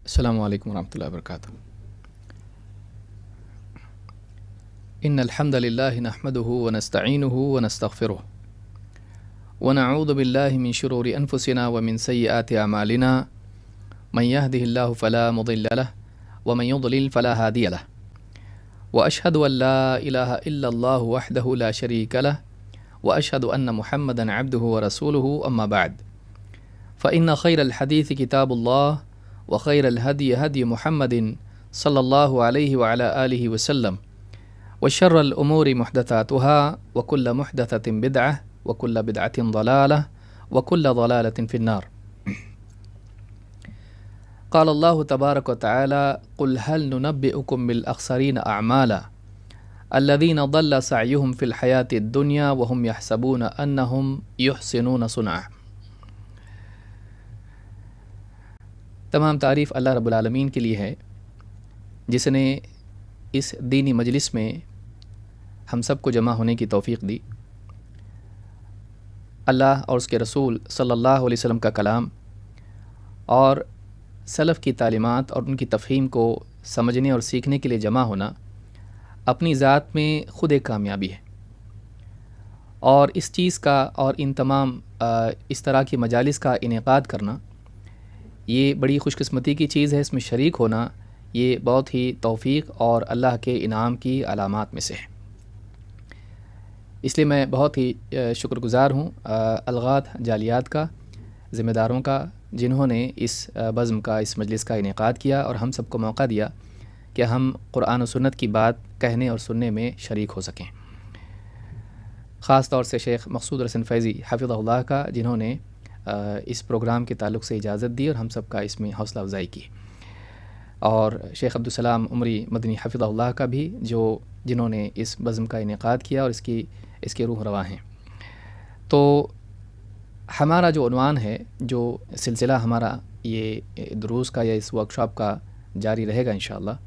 السلام علیکم ورحمۃ اللہ وبرکاتہ۔ ان الحمد للہ نحمده ونستعینه ونستغفره ونعوذ باللہ من شرور انفسنا ومن سیئات اعمالنا من يهده الله فلا مضل له ومن يضلل فلا هادي له واشهد ان لا اله الا الله وحده لا شريك له واشهد ان محمدا عبده ورسوله اما بعد فان خير الحديث كتاب الله وخير الهدي هدي محمد صلى الله عليه وعلى آله وسلم وشر الأمور محدثاتها وكل محدثة بدعة وكل بدعة ضلالة وكل ضلالة في النار۔ قال الله تبارك وتعالى قل هل ننبئكم بالأخسرين أعمالا الذين ضل سعيهم في الحياة الدنيا وهم يحسبون أنهم يحسنون صنعا۔ تمام تعریف اللہ رب العالمین کے لیے ہے جس نے اس دینی مجلس میں ہم سب کو جمع ہونے کی توفیق دی۔ اللہ اور اس کے رسول صلی اللہ علیہ وسلم کا کلام اور سلف کی تعلیمات اور ان کی تفہیم کو سمجھنے اور سیکھنے کے لیے جمع ہونا اپنی ذات میں خود ایک کامیابی ہے، اور اس چیز کا اور ان تمام اس طرح کی مجالس کا انعقاد کرنا یہ بڑی خوش قسمتی کی چیز ہے۔ اس میں شریک ہونا یہ بہت ہی توفیق اور اللہ کے انعام کی علامات میں سے ہے۔ اس لیے میں بہت ہی شکر گزار ہوں الغات جالیات کا، ذمہ داروں کا، جنہوں نے اس بزم کا، اس مجلس کا انعقاد کیا اور ہم سب کو موقع دیا کہ ہم قرآن و سنت کی بات کہنے اور سننے میں شریک ہو سکیں۔ خاص طور سے شیخ مقصود رسن فیضی حفظہ اللہ کا، جنہوں نے اس پروگرام کے تعلق سے اجازت دی اور ہم سب کا اس میں حوصلہ افزائی کی، اور شیخ عبدالسلام عمری مدنی حفظہ اللہ کا بھی، جنہوں نے اس بزم کا انعقاد کیا اور اس کے روح رواں ہیں۔ تو ہمارا جو عنوان ہے، جو سلسلہ ہمارا یہ دروس کا یا اس ورکشاپ کا جاری رہے گا انشاءاللہ،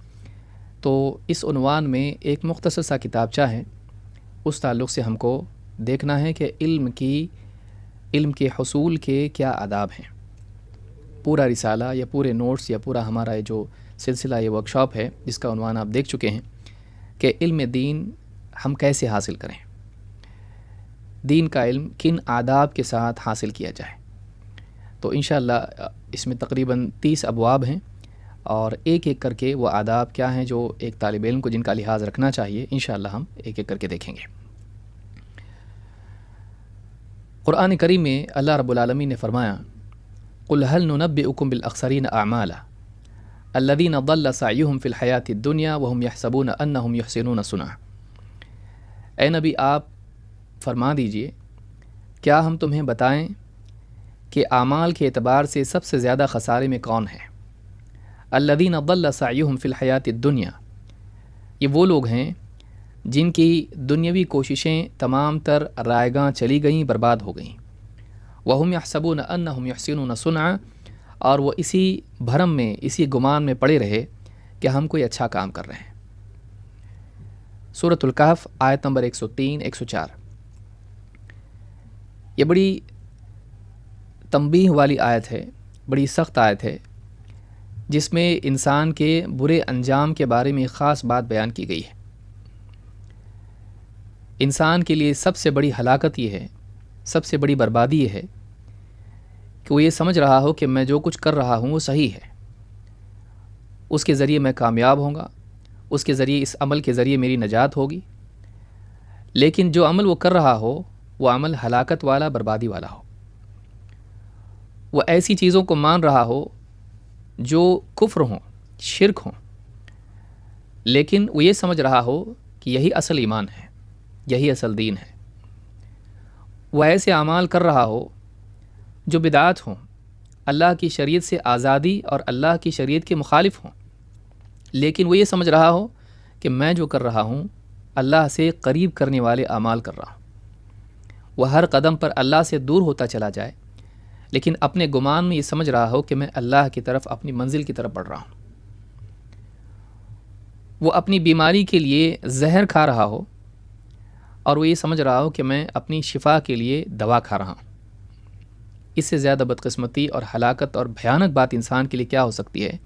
تو اس عنوان میں ایک مختصر سا کتابچہ ہے، اس تعلق سے ہم کو دیکھنا ہے کہ علم کے حصول کے کیا آداب ہیں۔ پورا رسالہ یا پورے نوٹس یا پورا ہمارا یہ جو سلسلہ یہ ورکشاپ ہے، جس کا عنوان آپ دیکھ چکے ہیں کہ علم دین ہم کیسے حاصل کریں، دین کا علم کن آداب کے ساتھ حاصل کیا جائے۔ تو انشاءاللہ اس میں تقریباً 30 ابواب ہیں، اور ایک ایک کر کے وہ آداب کیا ہیں جو ایک طالب علم کو جن کا لحاظ رکھنا چاہیے، انشاءاللہ ہم ایک ایک کر کے دیکھیں گے۔ قرآن کریم میں اللہ رب العالمین نے فرمایا قل هل ننبئكم بالاخسرین اعمالا الذین ضل سعیهم فی الحیاۃ الدنیا وهم یحسبون انهم یحسنون صنعا۔ اے نبی، آپ فرما دیجئے، کیا ہم تمہیں بتائیں کہ اعمال کے اعتبار سے سب سے زیادہ خسارے میں کون ہے؟ الذین ضل سعیهم فی الحیاۃ الدنیا، یہ وہ لوگ ہیں جن کی دنیاوی کوششیں تمام تر رائیگاں چلی گئیں، برباد ہو گئیں۔ وَهُمْ يَحْسَبُونَ أَنَّهُمْ يُحْسِنُونَ صُنْعًا، اور وہ اسی بھرم میں، اسی گمان میں پڑے رہے کہ ہم کوئی اچھا کام کر رہے ہیں۔ سورۃ الکہف آیت نمبر 103 104۔ یہ بڑی تنبیہ والی آیت ہے، بڑی سخت آیت ہے، جس میں انسان کے برے انجام کے بارے میں خاص بات بیان کی گئی ہے۔ انسان کے لیے سب سے بڑی ہلاکت یہ ہے، سب سے بڑی بربادی یہ ہے کہ وہ یہ سمجھ رہا ہو کہ میں جو کچھ کر رہا ہوں وہ صحیح ہے، اس کے ذریعے میں کامیاب ہوں گا، اس کے ذریعے، اس عمل کے ذریعے میری نجات ہوگی، لیکن جو عمل وہ کر رہا ہو وہ عمل ہلاکت والا، بربادی والا ہو۔ وہ ایسی چیزوں کو مان رہا ہو جو کفر ہوں، شرک ہوں، لیکن وہ یہ سمجھ رہا ہو کہ یہی اصل ایمان ہے، یہی اصل دین ہے۔ وہ ایسے اعمال کر رہا ہو جو بدعات ہوں، اللہ کی شریعت سے آزادی اور اللہ کی شریعت کے مخالف ہوں، لیکن وہ یہ سمجھ رہا ہو کہ میں جو کر رہا ہوں اللہ سے قریب کرنے والے اعمال کر رہا ہوں۔ وہ ہر قدم پر اللہ سے دور ہوتا چلا جائے، لیکن اپنے گمان میں یہ سمجھ رہا ہو کہ میں اللہ کی طرف، اپنی منزل کی طرف بڑھ رہا ہوں۔ وہ اپنی بیماری کے لیے زہر کھا رہا ہو، اور وہ یہ سمجھ رہا ہو کہ میں اپنی شفا کے لیے دوا کھا رہا ہوں۔ اس سے زیادہ بدقسمتی اور ہلاکت اور بھیانک بات انسان کے لیے کیا ہو سکتی ہے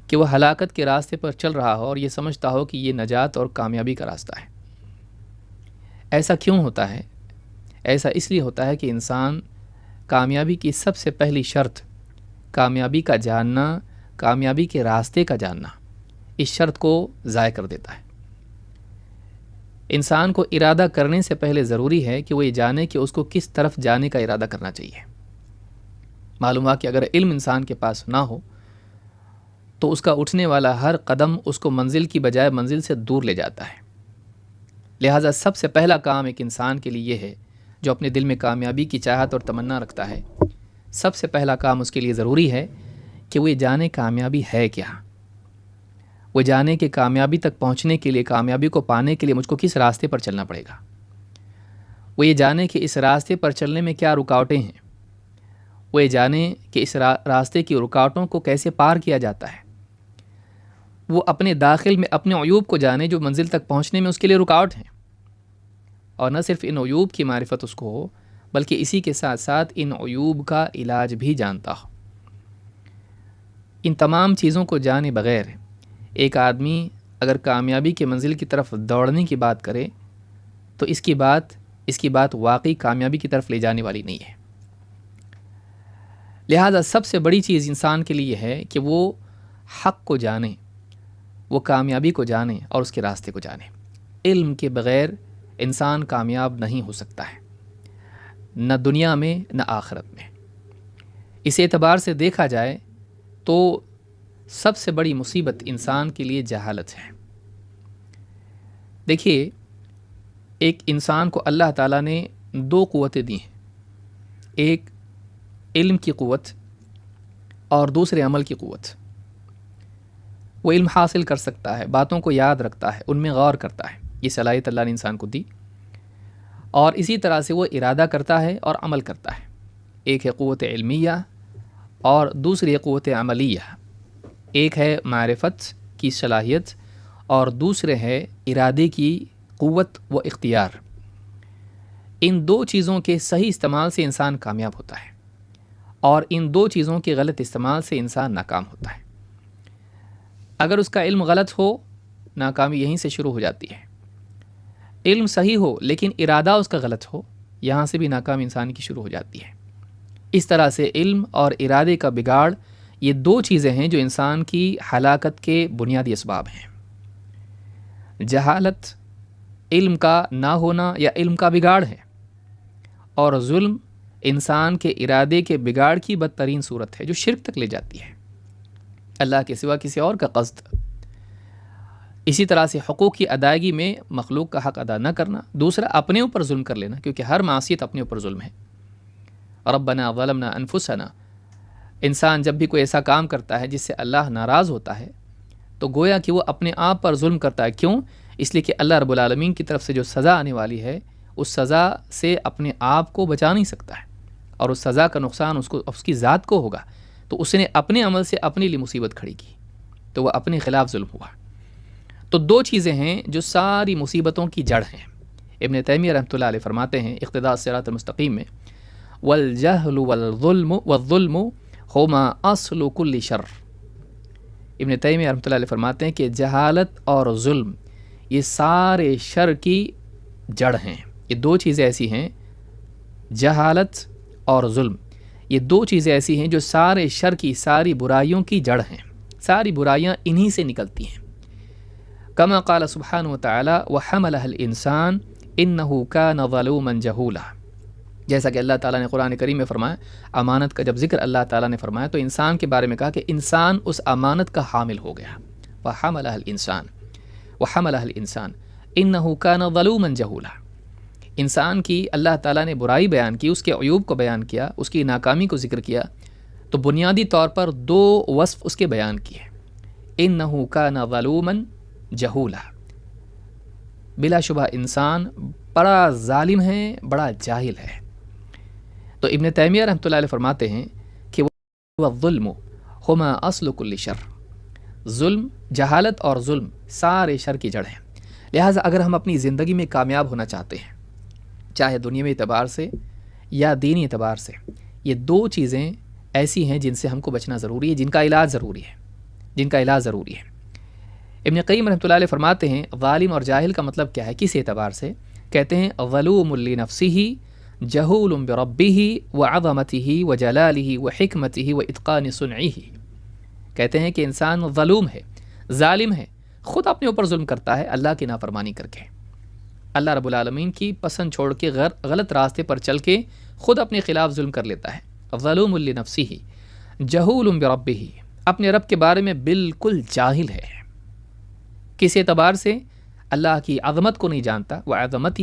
کہ وہ ہلاکت کے راستے پر چل رہا ہو اور یہ سمجھتا ہو کہ یہ نجات اور کامیابی کا راستہ ہے۔ ایسا کیوں ہوتا ہے؟ ایسا اس لیے ہوتا ہے کہ انسان کامیابی کی سب سے پہلی شرط کامیابی کا جاننا، کامیابی کے راستے کا جاننا، اس شرط کو ضائع کر دیتا ہے۔ انسان کو ارادہ کرنے سے پہلے ضروری ہے کہ وہ یہ جانے کہ اس کو کس طرف جانے کا ارادہ کرنا چاہیے۔ معلوم ہوا کہ اگر علم انسان کے پاس نہ ہو تو اس کا اٹھنے والا ہر قدم اس کو منزل کی بجائے منزل سے دور لے جاتا ہے۔ لہٰذا سب سے پہلا کام ایک انسان کے لیے یہ ہے جو اپنے دل میں کامیابی کی چاہت اور تمنا رکھتا ہے، سب سے پہلا کام اس کے لیے ضروری ہے کہ وہ یہ جانے کامیابی ہے کیا، وہ جانے کہ کامیابی تک پہنچنے کے لیے، کامیابی کو پانے کے لیے مجھ کو کس راستے پر چلنا پڑے گا، وہ یہ جانے کہ اس راستے پر چلنے میں کیا رکاوٹیں ہیں، وہ یہ جانے کہ اس راستے کی رکاوٹوں کو کیسے پار کیا جاتا ہے، وہ اپنے داخل میں اپنے عیوب کو جانے جو منزل تک پہنچنے میں اس کے لیے رکاوٹ ہیں، اور نہ صرف ان عیوب کی معرفت اس کو ہو بلکہ اسی کے ساتھ ساتھ ان عیوب کا علاج بھی جانتا ہو۔ ان تمام چیزوں کو جانے بغیر ایک آدمی اگر کامیابی کے منزل کی طرف دوڑنے کی بات کرے تو اس کی بات واقعی کامیابی کی طرف لے جانے والی نہیں ہے۔ لہٰذا سب سے بڑی چیز انسان کے لیے ہے کہ وہ حق کو جانے، وہ کامیابی کو جانے اور اس کے راستے کو جانے۔ علم کے بغیر انسان کامیاب نہیں ہو سکتا ہے، نہ دنیا میں نہ آخرت میں۔ اس اعتبار سے دیکھا جائے تو سب سے بڑی مصیبت انسان کے لیے جہالت ہے۔ دیکھیے، ایک انسان کو اللہ تعالیٰ نے دو قوتیں دی ہیں، ایک علم کی قوت اور دوسرے عمل کی قوت۔ وہ علم حاصل کر سکتا ہے، باتوں کو یاد رکھتا ہے، ان میں غور کرتا ہے، یہ صلاحیت اللہ نے انسان کو دی، اور اسی طرح سے وہ ارادہ کرتا ہے اور عمل کرتا ہے۔ ایک ہے قوت علمیہ اور دوسری ہے قوت عملیہ، ایک ہے معرفت کی صلاحیت اور دوسرے ہے ارادے کی قوت و اختیار۔ ان دو چیزوں کے صحیح استعمال سے انسان کامیاب ہوتا ہے اور ان دو چیزوں کے غلط استعمال سے انسان ناکام ہوتا ہے۔ اگر اس کا علم غلط ہو، ناکامی یہیں سے شروع ہو جاتی ہے۔ علم صحیح ہو لیکن ارادہ اس کا غلط ہو، یہاں سے بھی ناکامی انسان کی شروع ہو جاتی ہے۔ اس طرح سے علم اور ارادے کا بگاڑ، یہ دو چیزیں ہیں جو انسان کی ہلاکت کے بنیادی اسباب ہیں۔ جہالت علم کا نہ ہونا یا علم کا بگاڑ ہے، اور ظلم انسان کے ارادے کے بگاڑ کی بدترین صورت ہے جو شرک تک لے جاتی ہے، اللہ کے سوا کسی اور کا قصد۔ اسی طرح سے حقوق کی ادائیگی میں مخلوق کا حق ادا نہ کرنا، دوسرا اپنے اوپر ظلم کر لینا، کیونکہ ہر معصیت اپنے اوپر ظلم ہے۔ ربنا ظلمنا انفسنا، انسان جب بھی کوئی ایسا کام کرتا ہے جس سے اللہ ناراض ہوتا ہے تو گویا کہ وہ اپنے آپ پر ظلم کرتا ہے۔ کیوں؟ اس لیے کہ اللہ رب العالمین کی طرف سے جو سزا آنے والی ہے اس سزا سے اپنے آپ کو بچا نہیں سکتا ہے، اور اس سزا کا نقصان اس کی ذات کو ہوگا، تو اس نے اپنے عمل سے اپنے لیے مصیبت کھڑی کی، تو وہ اپنے خلاف ظلم ہوا۔ تو دو چیزیں ہیں جو ساری مصیبتوں کی جڑ ہیں۔ ابن تیمیہ رحمۃ اللہ علیہ فرماتے ہیں اقتداء الصراط المستقیم میں، والجہل والظلم ہما اصل کل شر۔ ابن تیمیہ رحمۃ اللہ علیہ فرماتے ہیں کہ جہالت اور ظلم یہ سارے شر کی جڑ ہیں۔ یہ دو چیزیں ایسی ہیں، جہالت اور ظلم، یہ دو چیزیں ایسی ہیں جو سارے شر کی، ساری برائیوں کی جڑ ہیں، ساری برائیاں انہی سے نکلتی ہیں۔ کما قال سبحانہ وتعالی وحملہ الانسان انہ کان ظلوما جہولا، جیسا کہ اللہ تعالیٰ نے قرآن کریم میں فرمایا، امانت کا جب ذکر اللہ تعالیٰ نے فرمایا تو انسان کے بارے میں کہا کہ انسان اس امانت کا حامل ہو گیا۔ وحملہ الانسان انہ کان ظلوما جہولا، انسان کی اللہ تعالیٰ نے برائی بیان کی، اس کے عیوب کو بیان کیا، اس کی ناکامی کو ذکر کیا، تو بنیادی طور پر دو وصف اس کے بیان کیے، انہ کان ظلوما جہولا، بلا شبہ انسان بڑا ظالم ہے، بڑا جاہل ہے۔ تو ابن تیمیہ رحمۃ اللہ علیہ فرماتے ہیں کہ والظلم ہما اصل کل شر، ظلم، جہالت اور ظلم سارے شر کی جڑ ہیں۔ لہٰذا اگر ہم اپنی زندگی میں کامیاب ہونا چاہتے ہیں، چاہے دنیاوی اعتبار سے یا دینی اعتبار سے، یہ دو چیزیں ایسی ہیں جن سے ہم کو بچنا ضروری ہے، جن کا علاج ضروری ہے۔ جن کا علاج ضروری ہے۔ ابن قیم رحمۃ اللہ علیہ فرماتے ہیں ظالم اور جاہل کا مطلب کیا ہے، کس اعتبار سے؟ کہتے ہیں ظلوم لنفسہ جہول بربہ وعظمتہ وجلالہ وحکمتہ واتقان صنعہ۔ کہتے ہیں کہ انسان ظلوم ہے، ظالم ہے، خود اپنے اوپر ظلم کرتا ہے اللہ کی نافرمانی کر کے، اللہ رب العالمین کی پسند چھوڑ کے غلط راستے پر چل کے خود اپنے خلاف ظلم کر لیتا ہے۔ ظلوم لنفسہ جہول بربہ، اپنے رب کے بارے میں بالکل جاہل ہے، کس اعتبار سے؟ اللہ کی عظمت کو نہیں جانتا، وعظمتہ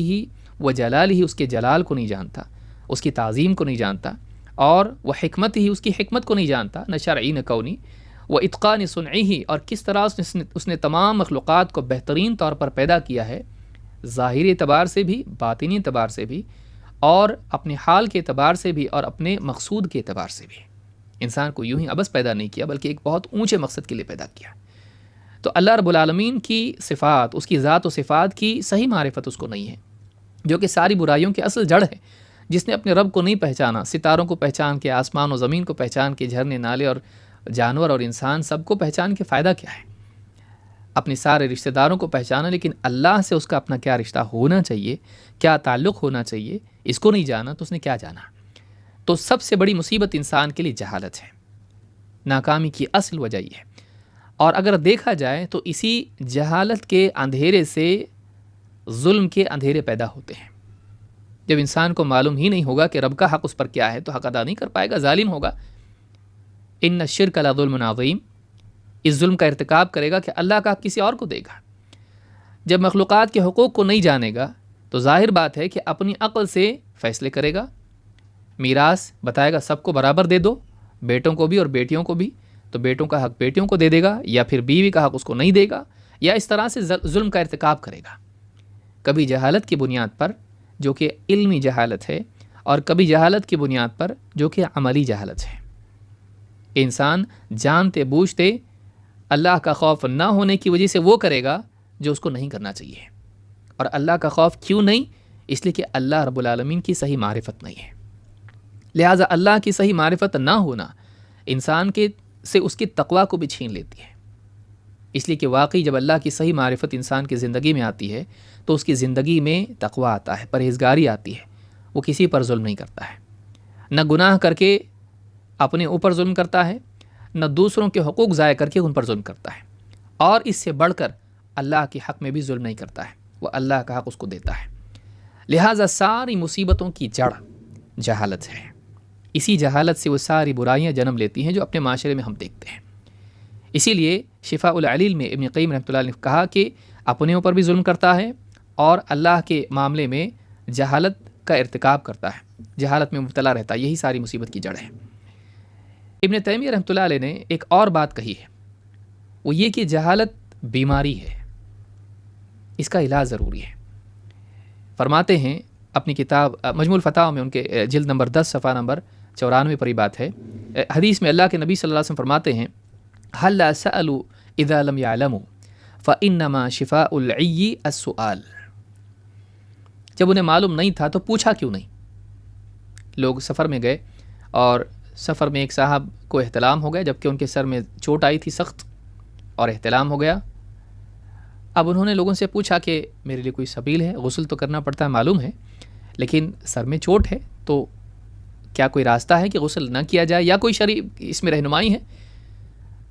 وجلالہ، اس کے جلال کو نہیں جانتا، اس کی تعظیم کو نہیں جانتا، اور وحکمتہ، اس کی حکمت کو نہیں جانتا، نہ شرعی نہ کونی، واتقان صنعہ، اور کس طرح اس نے تمام مخلوقات کو بہترین طور پر پیدا کیا ہے، ظاہری اعتبار سے بھی، باطنی اعتبار سے بھی، اور اپنے حال کے اعتبار سے بھی، اور اپنے مقصود کے اعتبار سے بھی۔ انسان کو یوں ہی ابس پیدا نہیں کیا، بلکہ ایک بہت اونچے مقصد کے لیے پیدا کیا۔ تو اللہ رب العالمین کی صفات، اس کی ذات و صفات کی صحیح معرفت اس کو نہیں ہے، جو کہ ساری برائیوں کی اصل جڑ ہے۔ جس نے اپنے رب کو نہیں پہچانا، ستاروں کو پہچان کے، آسمان و زمین کو پہچان کے، جھرنے نالے اور جانور اور انسان سب کو پہچان کے فائدہ کیا ہے؟ اپنے سارے رشتہ داروں کو پہچانا، لیکن اللہ سے اس کا اپنا کیا رشتہ ہونا چاہیے، کیا تعلق ہونا چاہیے، اس کو نہیں جانا تو اس نے کیا جانا؟ تو سب سے بڑی مصیبت انسان کے لیے جہالت ہے، ناکامی کی اصل وجہ یہ ہے۔ اور اگر دیکھا جائے تو اسی جہالت کے اندھیرے سے ظلم کے اندھیرے پیدا ہوتے ہیں۔ جب انسان کو معلوم ہی نہیں ہوگا کہ رب کا حق اس پر کیا ہے تو حق ادا نہیں کر پائے گا، ظالم ہوگا۔ ان الشرک لظلم عظیم، اس ظلم کا ارتکاب کرے گا کہ اللہ کا حق کسی اور کو دے گا۔ جب مخلوقات کے حقوق کو نہیں جانے گا تو ظاہر بات ہے کہ اپنی عقل سے فیصلے کرے گا، میراث بتائے گا سب کو برابر دے دو، بیٹوں کو بھی اور بیٹیوں کو بھی، تو بیٹوں کا حق بیٹیوں کو دے دے گا، یا پھر بیوی کا حق اس کو نہیں دے گا، یا اس طرح سے ظلم کا ارتکاب کرے گا۔ کبھی جہالت کی بنیاد پر جو کہ علمی جہالت ہے، اور کبھی جہالت کی بنیاد پر جو کہ عملی جہالت ہے۔ انسان جانتے بوجھتے اللہ کا خوف نہ ہونے کی وجہ سے وہ کرے گا جو اس کو نہیں کرنا چاہیے۔ اور اللہ کا خوف کیوں نہیں؟ اس لیے کہ اللہ رب العالمین کی صحیح معرفت نہیں ہے۔ لہٰذا اللہ کی صحیح معرفت نہ ہونا انسان کے سے اس کی تقویٰ کو بھی چھین لیتی ہے، اس لیے کہ واقعی جب اللہ کی صحیح معرفت انسان کی زندگی میں آتی ہے تو اس کی زندگی میں تقویٰ آتا ہے، پرہیزگاری آتی ہے، وہ کسی پر ظلم نہیں کرتا ہے، نہ گناہ کر کے اپنے اوپر ظلم کرتا ہے، نہ دوسروں کے حقوق ضائع کر کے ان پر ظلم کرتا ہے، اور اس سے بڑھ کر اللہ کے حق میں بھی ظلم نہیں کرتا ہے، وہ اللہ کا حق اس کو دیتا ہے۔ لہٰذا ساری مصیبتوں کی جڑ جہالت ہے، اسی جہالت سے وہ ساری برائیاں جنم لیتی ہیں جو اپنے معاشرے میں ہم دیکھتے ہیں۔ اسی لیے شفاء العلیل میں ابن قیم رحمۃ اللہ علیہ نے کہا کہ اپنے اوپر بھی ظلم کرتا ہے اور اللہ کے معاملے میں جہالت کا ارتکاب کرتا ہے، جہالت میں مبتلا رہتا ہے، یہی ساری مصیبت کی جڑ ہے۔ ابن تیمیہ رحمۃ اللہ علیہ نے ایک اور بات کہی ہے، وہ یہ کہ جہالت بیماری ہے، اس کا علاج ضروری ہے۔ فرماتے ہیں اپنی کتاب مجموع الفتاوی میں ان کے جلد نمبر 10 صفحہ نمبر 94 پر یہ بات ہے۔ حدیث میں اللہ کے نبی صلی اللہ علیہ وسلم فرماتے ہیں هَلَّا سَأَلُوا إِذَا لَمْ يَعْلَمُوا فَإِنَّمَا شِفَاءُ الْعِيِّ السُّؤَالُ، جب انہیں معلوم نہیں تھا تو پوچھا کیوں نہیں؟ لوگ سفر میں گئے اور سفر میں ایک صاحب کو احتلام ہو گیا، جبکہ ان کے سر میں چوٹ آئی تھی سخت اور احتلام ہو گیا۔ اب انہوں نے لوگوں سے پوچھا کہ میرے لیے کوئی سبیل ہے، غسل تو کرنا پڑتا ہے معلوم ہے، لیکن سر میں چوٹ ہے تو کیا کوئی راستہ ہے کہ غسل نہ کیا جائے، یا کوئی شرعی اس میں رہنمائی ہے؟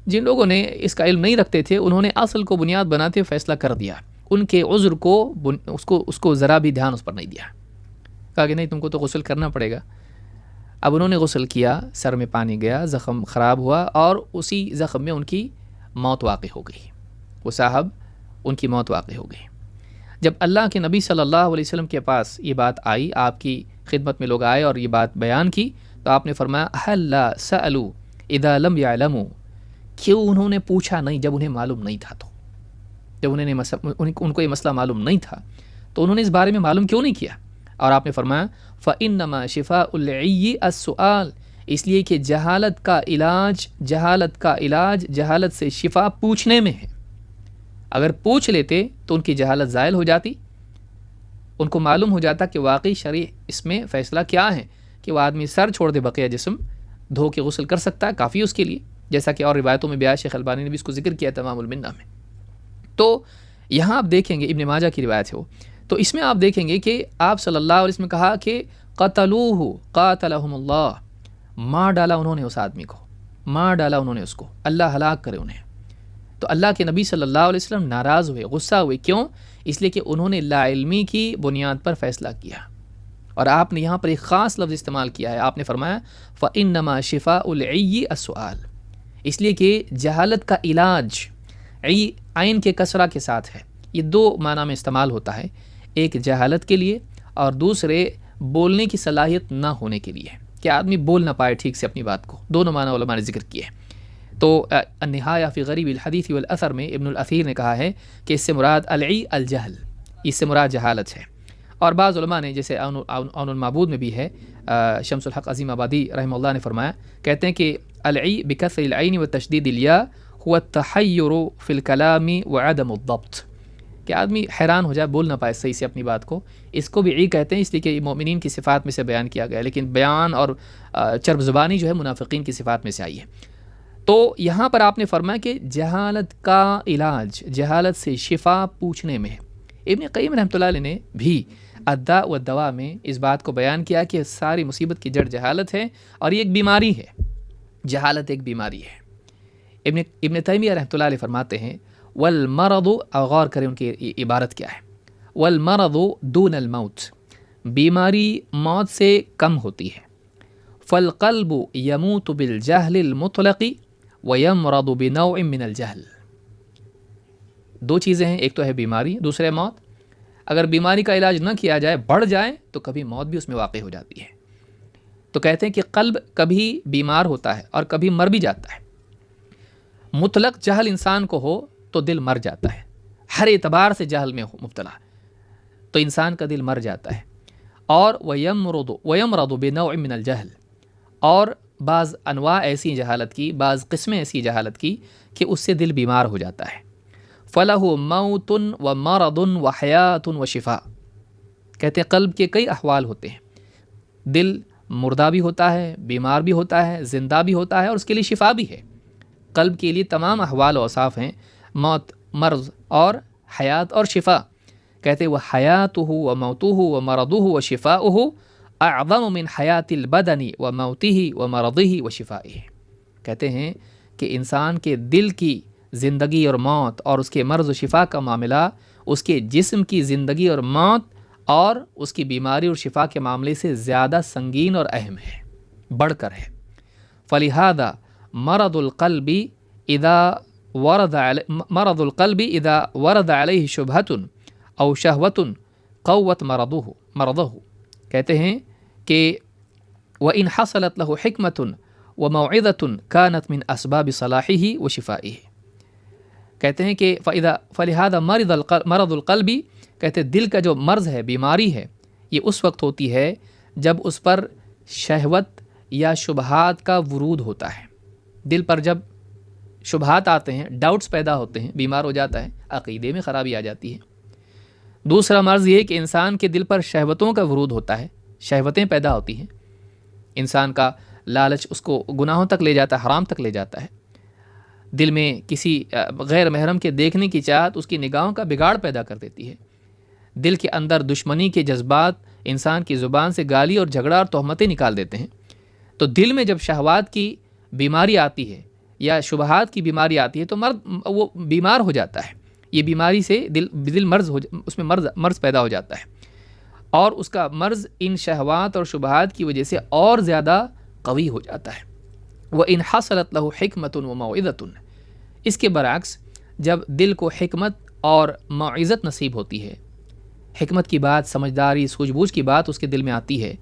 جن لوگوں نے اس کا علم نہیں رکھتے تھے انہوں نے اصل کو بنیاد بناتے ہوئے فیصلہ کر دیا، ان کے عذر کو اس کو ذرا بھی دھیان اس پر نہیں دیا، کہا کہ نہیں تم کو تو غسل کرنا پڑے گا۔ اب انہوں نے غسل کیا، سر میں پانی گیا، زخم خراب ہوا اور اسی زخم میں ان کی موت واقع ہو گئی، وہ صاحب ان کی موت واقع ہو گئی۔ جب اللہ کے نبی صلی اللہ علیہ وسلم کے پاس یہ بات آئی، آپ کی خدمت میں لوگ آئے اور یہ بات بیان کی، تو آپ نے فرمایا هَلَّا سَأَلُوا إِذَا لَمْ يَعْلَمُوا، کیوں انہوں نے پوچھا نہیں جب انہیں معلوم نہیں تھا؟ تو جب ان کو یہ مسئلہ معلوم نہیں تھا تو انہوں نے اس بارے میں معلوم کیوں نہیں کیا؟ اور آپ نے فرمایا فَإِنَّمَا شِفَاءُ الْعِيِّ السُّؤَالُ، اس لیے کہ جہالت کا علاج جہالت سے شفا پوچھنے میں ہے۔ اگر پوچھ لیتے تو ان کی جہالت زائل ہو جاتی، ان کو معلوم ہو جاتا کہ واقعی شرعی اس میں فیصلہ کیا ہے، کہ وہ آدمی سر چھوڑ دے بقیہ جسم دھو کے غسل کر سکتا ہے، کافی اس کے لیے، جیسا کہ اور روایتوں میں بھی آیا، شیخ البانی نے بھی اس کو ذکر کیا تمام المنہ میں۔ تو یہاں آپ دیکھیں گے ابن ماجہ کی روایت ہے وہ، تو اس میں آپ دیکھیں گے کہ آپ صلی اللہ علیہ وسلم نے کہا کہ قتلوہ قاتلہم اللہ، مار ڈالا انہوں نے اس آدمی کو، مار ڈالا انہوں نے اس کو، اللہ ہلاک کرے انہیں۔ تو اللہ کے نبی صلی اللہ علیہ وسلم ناراض ہوئے، غصہ ہوئے، کیوں؟ اس لیے کہ انہوں نے لا علمی کی بنیاد پر فیصلہ کیا، اور آپ نے یہاں پر ایک خاص لفظ استعمال کیا ہے، آپ نے فرمایا فَإِنَّمَا شِفَاءُ الْعِيِّ السُّؤَالُ، اس لیے کہ جہالت کا علاج عین کے کسرہ کے ساتھ ہے۔ یہ دو معنی میں استعمال ہوتا ہے، ایک جہالت کے لیے اور دوسرے بولنے کی صلاحیت نہ ہونے کے لیے، کہ آدمی بول نہ پائے ٹھیک سے اپنی بات کو، دونوں معنی علماء نے ذکر کیے ہیں۔ تو النہایہ فی غریب الحدیث والاثر میں ابن الاثیر نے کہا ہے کہ اس سے مراد العی الجہل، اس سے مراد جہالت ہے۔ اور بعض علماء نے، جیسے عون المعبود میں بھی ہے، شمس الحق عظیم آبادی رحمہ اللہ نے فرمایا، کہتے ہیں کہ العی بکسر العین وتشدید الیاء هو التحیر فی الکلام وعدم الضبط، کہ آدمی حیران ہو جائے، بول نہ پائے صحیح سے اپنی بات کو، اس کو بھی عی کہتے ہیں، اس لیے کہ مومنین کی صفات میں سے بیان کیا گیا ہے، لیکن بیان اور چرب زبانی جو ہے منافقین کی صفات میں سے آئی ہے۔ تو یہاں پر آپ نے فرمایا کہ جہالت کا علاج، جہالت سے شفا پوچھنے میں ہے۔ ابن قیم رحمۃ اللہ علیہ نے بھی الداء والدواء میں اس بات کو بیان کیا کہ ساری مصیبت کی جڑ جہالت ہے، اور یہ ایک بیماری ہے، جہالت ایک بیماری ہے۔ ابن تیمیہ رحمۃ اللہ علیہ فرماتے ہیں والمرض، غور کریں ان کی عبارت کیا ہے، والمرض دون الموت، بیماری موت سے کم ہوتی ہے، فالقلب يموت بالجہل المطلق ويمرض بنوع من الجہل، دو چیزیں ہیں، ایک تو ہے بیماری، دوسرے موت۔ اگر بیماری کا علاج نہ کیا جائے، بڑھ جائے، تو کبھی موت بھی اس میں واقع ہو جاتی ہے۔ تو کہتے ہیں کہ قلب کبھی بیمار ہوتا ہے اور کبھی مر بھی جاتا ہے۔ مطلق جہل انسان کو ہو تو دل مر جاتا ہے، ہر اعتبار سے جہل میں مبتلا تو انسان کا دل مر جاتا ہے۔ اور وَيَمْرَضُ بِنَوْعٍ مِّنَ الْجَهْلِ، اور بعض انواع ایسی جہالت کی، بعض قسمیں ایسی جہالت کی کہ اس سے دل بیمار ہو جاتا ہے۔ فَلَهُ مَوْتٌ وَمَرَضٌ وَحَيَاةٌ وَشِفَاءٌ، کہتے ہیں قلب کے کئی احوال ہوتے ہیں، دل مردہ بھی ہوتا ہے، بیمار بھی ہوتا ہے، زندہ بھی ہوتا ہے، اور اس کے لیے شفا بھی ہے۔ قلب کے لیے تمام احوال و اوصاف ہیں، موت، مرض اور حیات اور شفا۔ کہتے وہ حیاتہ و موتہ و مرضہ و شفاؤہ اعظم من حیات البدن و موتہ و مرضہ و شفائہ، کہتے ہیں کہ انسان کے دل کی زندگی اور موت اور اس کے مرض و شفا کا معاملہ اس کے جسم کی زندگی اور موت اور اس کی بیماری اور شفا کے معاملے سے زیادہ سنگین اور اہم ہے، بڑھ کر ہے۔ فلہذا مرض القلب اذا ورد علیہ شبہۃ او شہوۃ قوت مرضہ، کہتے ہیں کہ وَإِنْ حَصَلَتْ لَهُ حِكْمَةٌ وَمَوْعِظَةٌ كَانَتْ مِنْ أَسْبَابِ صَلَاحِهِ وَشِفَائِهِ، کہتے ہیں کہ فَلِهَذَا مرض القلب، کہتے ہیں دل کا جو مرض ہے، بیماری ہے، یہ اس وقت ہوتی ہے جب اس پر شہوت یا شبہات کا ورود ہوتا ہے۔ دل پر جب شبہات آتے ہیں، ڈاؤٹس پیدا ہوتے ہیں، بیمار ہو جاتا ہے، عقیدے میں خرابی آ جاتی ہے۔ دوسرا مرض یہ کہ انسان کے دل پر شہوتوں کا ورود ہوتا ہے، شہوتیں پیدا ہوتی ہیں، انسان کا لالچ اس کو گناہوں تک لے جاتا ہے، حرام تک لے جاتا ہے۔ دل میں کسی غیر محرم کے دیکھنے کی چاہت اس کی نگاہوں کا بگاڑ پیدا کر دیتی ہے۔ دل کے اندر دشمنی کے جذبات انسان کی زبان سے گالی اور جھگڑا اور تہمتیں نکال دیتے ہیں۔ تو دل میں جب شہوات کی بیماری آتی ہے یا شبہات کی بیماری آتی ہے تو وہ بیمار ہو جاتا ہے، یہ بیماری سے دل اس میں مرض پیدا ہو جاتا ہے، اور اس کا مرض ان شہوات اور شبہات کی وجہ سے اور زیادہ قوی ہو جاتا ہے۔ وَإِنْ حَصَلَتْ لَهُ حِكْمَةٌ وَمَوْعِظَةٌ، اس کے برعکس جب دل کو حکمت اور موعظت نصیب ہوتی ہے، حکمت کی بات، سمجھداری، سوجھ بوجھ کی بات اس کے دل میں آتی ہے،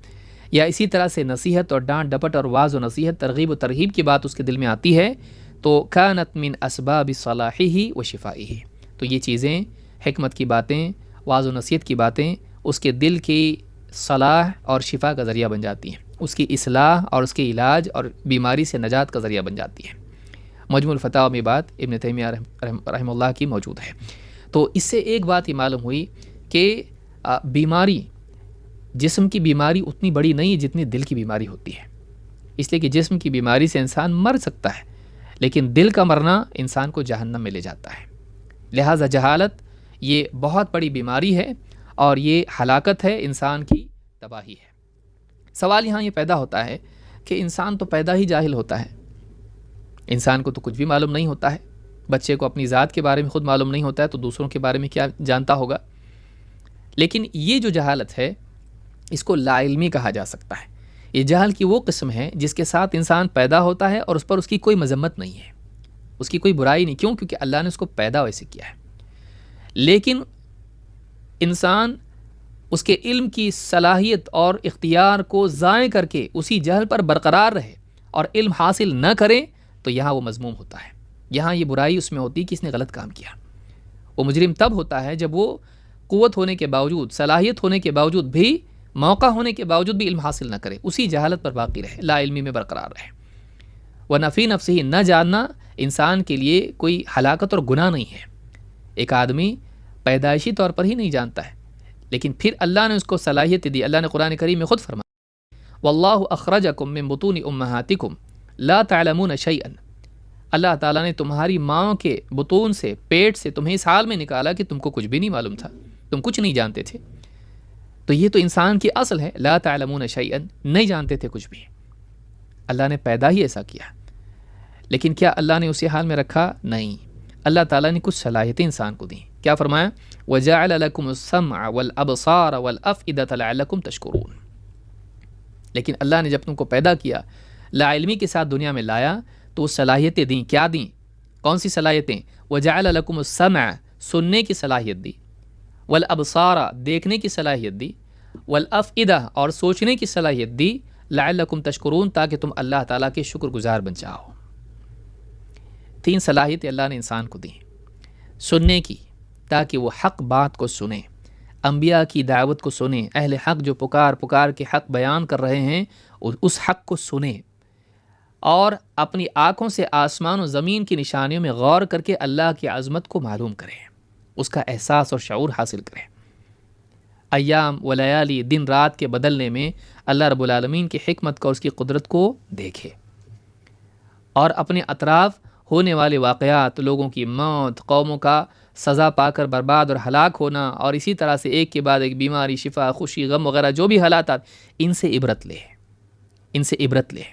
یا اسی طرح سے نصیحت اور ڈانٹ ڈپٹ اور واعظ و نصیحت، ترغیب و ترہیب کی بات اس کے دل میں آتی ہے، تو كانت من اسباب صلاحہ و شفائہ، تو یہ چیزیں، حکمت کی باتیں، واعظ و نصیحت کی باتیں اس کے دل کی صلاح اور شفا کا ذریعہ بن جاتی ہیں، اس کی اصلاح اور اس کے علاج اور بیماری سے نجات کا ذریعہ بن جاتی ہیں۔ مجموع الفتاوی میں بات ابن تیمیہ رحمہ اللہ کی موجود ہے۔ تو اس سے ایک بات یہ معلوم ہوئی کہ بیماری، جسم کی بیماری اتنی بڑی نہیں ہے جتنی دل کی بیماری ہوتی ہے، اس لیے کہ جسم کی بیماری سے انسان مر سکتا ہے، لیکن دل کا مرنا انسان کو جہنم میں لے جاتا ہے۔ لہٰذا جہالت یہ بہت بڑی بیماری ہے اور یہ ہلاکت ہے، انسان کی تباہی ہے۔ سوال یہاں یہ پیدا ہوتا ہے کہ انسان تو پیدا ہی جاہل ہوتا ہے، انسان کو تو کچھ بھی معلوم نہیں ہوتا ہے۔ بچے کو اپنی ذات کے بارے میں خود معلوم نہیں ہوتا ہے تو دوسروں کے بارے میں کیا جانتا ہوگا؟ لیکن یہ جو جہالت ہے اس کو لا علمی کہا جا سکتا ہے۔ یہ جہل کی وہ قسم ہے جس کے ساتھ انسان پیدا ہوتا ہے اور اس پر اس کی کوئی مذمت نہیں ہے، اس کی کوئی برائی نہیں، کیوں؟ کیونکہ اللہ نے اس کو پیدا ویسے کیا ہے۔ لیکن انسان اس کے علم کی صلاحیت اور اختیار کو ضائع کر کے اسی جہل پر برقرار رہے اور علم حاصل نہ کرے تو یہاں وہ مذموم ہوتا ہے، یہاں یہ برائی اس میں ہوتی کہ اس نے غلط کام کیا۔ وہ مجرم تب ہوتا ہے جب وہ قوت ہونے کے باوجود، صلاحیت ہونے کے باوجود بھی، موقع ہونے کے باوجود بھی علم حاصل نہ کرے، اسی جہالت پر باقی رہے، لا علمی میں برقرار رہے۔ ورنہ فی نفسہ نہ جاننا انسان کے لیے کوئی ہلاکت اور گناہ نہیں ہے۔ ایک آدمی پیدائشی طور پر ہی نہیں جانتا ہے، لیکن پھر اللہ نے اس کو صلاحیت دی۔ اللہ نے قرآن کریم میں خود فرمایا واللہ اخرجکم من بطون امہاتکم لا تعلمون شیئا، اللہ تعالیٰ نے تمہاری ماں کے بطون سے، پیٹ سے تمہیں اس حال میں نکالا کہ تم کو کچھ بھی نہیں معلوم تھا، تم کچھ نہیں جانتے تھے۔ تو یہ تو انسان کی اصل ہے، لا تعلمون شیئا، نہیں جانتے تھے کچھ بھی۔ اللہ نے پیدا ہی ایسا کیا، لیکن کیا اللہ نے اسی حال میں رکھا؟ نہیں، اللہ تعالیٰ نے کچھ صلاحیتیں انسان کو دیں۔ کیا فرمایا؟ وَجَعَلَ لَكُمُ السَّمْعَ وَالْأَبْصَارَ وَالْأَفْئِدَةَ لَعَلَّكُمْ تَشْكُرُونَ۔ لیکن اللہ نے جب تم کو پیدا کیا، لا علمی کے ساتھ دنیا میں لایا، تو وہ صلاحیتیں دیں۔ کیا دیں؟ کون سی صلاحیتیں؟ وَجَعَلَ لَكُمُ السَّمْعَ، سننے کی صلاحیت دی، وَالْأَبْصَارَ، دیکھنے کی صلاحیت دی، وَالْأَفْئِدَةَ، اور سوچنے کی صلاحیت دی، لَعَلَّكُمْ تَشْكُرُونَ، تاکہ تم اللہ تعالیٰ کے شکر گزار بن جاؤ۔ تین صلاحیتیں اللہ نے انسان کو دی۔ سننے کی، تاکہ وہ حق بات کو سنیں، انبیاء کی دعوت کو سنیں، اہل حق جو پکار پکار کے حق بیان کر رہے ہیں اس حق کو سنیں، اور اپنی آنکھوں سے آسمان و زمین کی نشانیوں میں غور کر کے اللہ کی عظمت کو معلوم کریں، اس کا احساس اور شعور حاصل کریں۔ ایام و لیالی، دن رات کے بدلنے میں اللہ رب العالمین کی حکمت کا، اس کی قدرت کو دیکھے، اور اپنے اطراف ہونے والے واقعات، لوگوں کی موت، قوموں کا سزا پا کر برباد اور ہلاک ہونا، اور اسی طرح سے ایک کے بعد ایک بیماری، شفا، خوشی، غم وغیرہ جو بھی حالات، ان سے عبرت لے، ان سے عبرت لے۔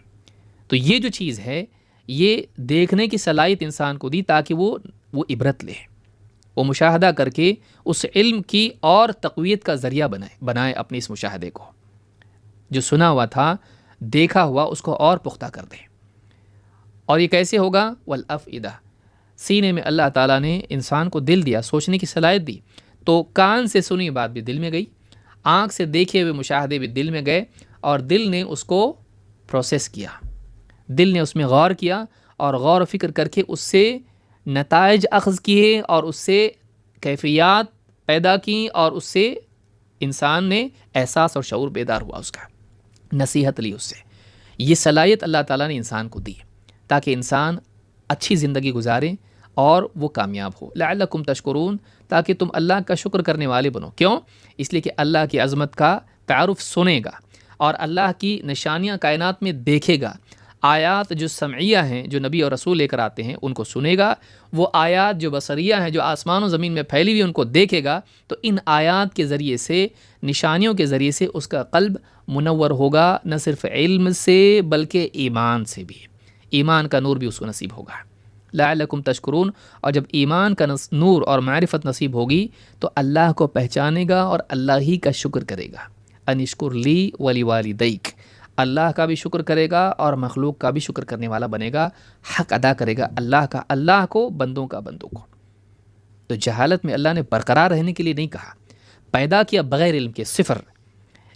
تو یہ جو چیز ہے، یہ دیکھنے کی صلاحیت انسان کو دی تاکہ وہ عبرت لے، وہ مشاہدہ کر کے اس علم کی اور تقویت کا ذریعہ بنائے اپنے اس مشاہدے کو، جو سنا ہوا تھا، دیکھا ہوا، اس کو اور پختہ کر دے۔ اور یہ کیسے ہوگا؟ والافئدہ، سینے میں اللہ تعالیٰ نے انسان کو دل دیا، سوچنے کی صلاحیت دی، تو کان سے سنی بات بھی دل میں گئی، آنکھ سے دیکھے ہوئے مشاہدے بھی دل میں گئے، اور دل نے اس کو پروسیس کیا، دل نے اس میں غور کیا، اور غور و فکر کر کے اس سے نتائج اخذ کیے، اور اس سے کیفیات پیدا کیں، اور اس سے انسان نے احساس اور شعور بیدار ہوا، اس کا نصیحت لی اس سے۔ یہ صلاحیت اللہ تعالیٰ نے انسان کو دی تاکہ انسان اچھی زندگی گزارے اور وہ کامیاب ہو۔ لعلکم تشکرون، تاکہ تم اللہ کا شکر کرنے والے بنو۔ کیوں؟ اس لیے کہ اللہ کی عظمت کا تعارف سنے گا، اور اللہ کی نشانیاں کائنات میں دیکھے گا، آیات جو سمعیہ ہیں، جو نبی اور رسول لے کر آتے ہیں، ان کو سنے گا، وہ آیات جو بصریہ ہیں، جو آسمان و زمین میں پھیلی ہوئی، ان کو دیکھے گا، تو ان آیات کے ذریعے سے، نشانیوں کے ذریعے سے اس کا قلب منور ہوگا، نہ صرف علم سے بلکہ ایمان سے بھی، ایمان کا نور بھی اس کو نصیب ہوگا۔ لعلکم تشکرون، اور جب ایمان کا نور اور معرفت نصیب ہوگی تو اللہ کو پہچانے گا اور اللہ ہی کا شکر کرے گا۔ انشکر لی ولی والدیک، اللہ کا بھی شکر کرے گا اور مخلوق کا بھی شکر کرنے والا بنے گا، حق ادا کرے گا اللہ کا، اللہ کو، بندوں کا بندوں کو۔ تو جہالت میں اللہ نے برقرار رہنے کے لیے نہیں کہا، پیدا کیا بغیر علم کے، صفر،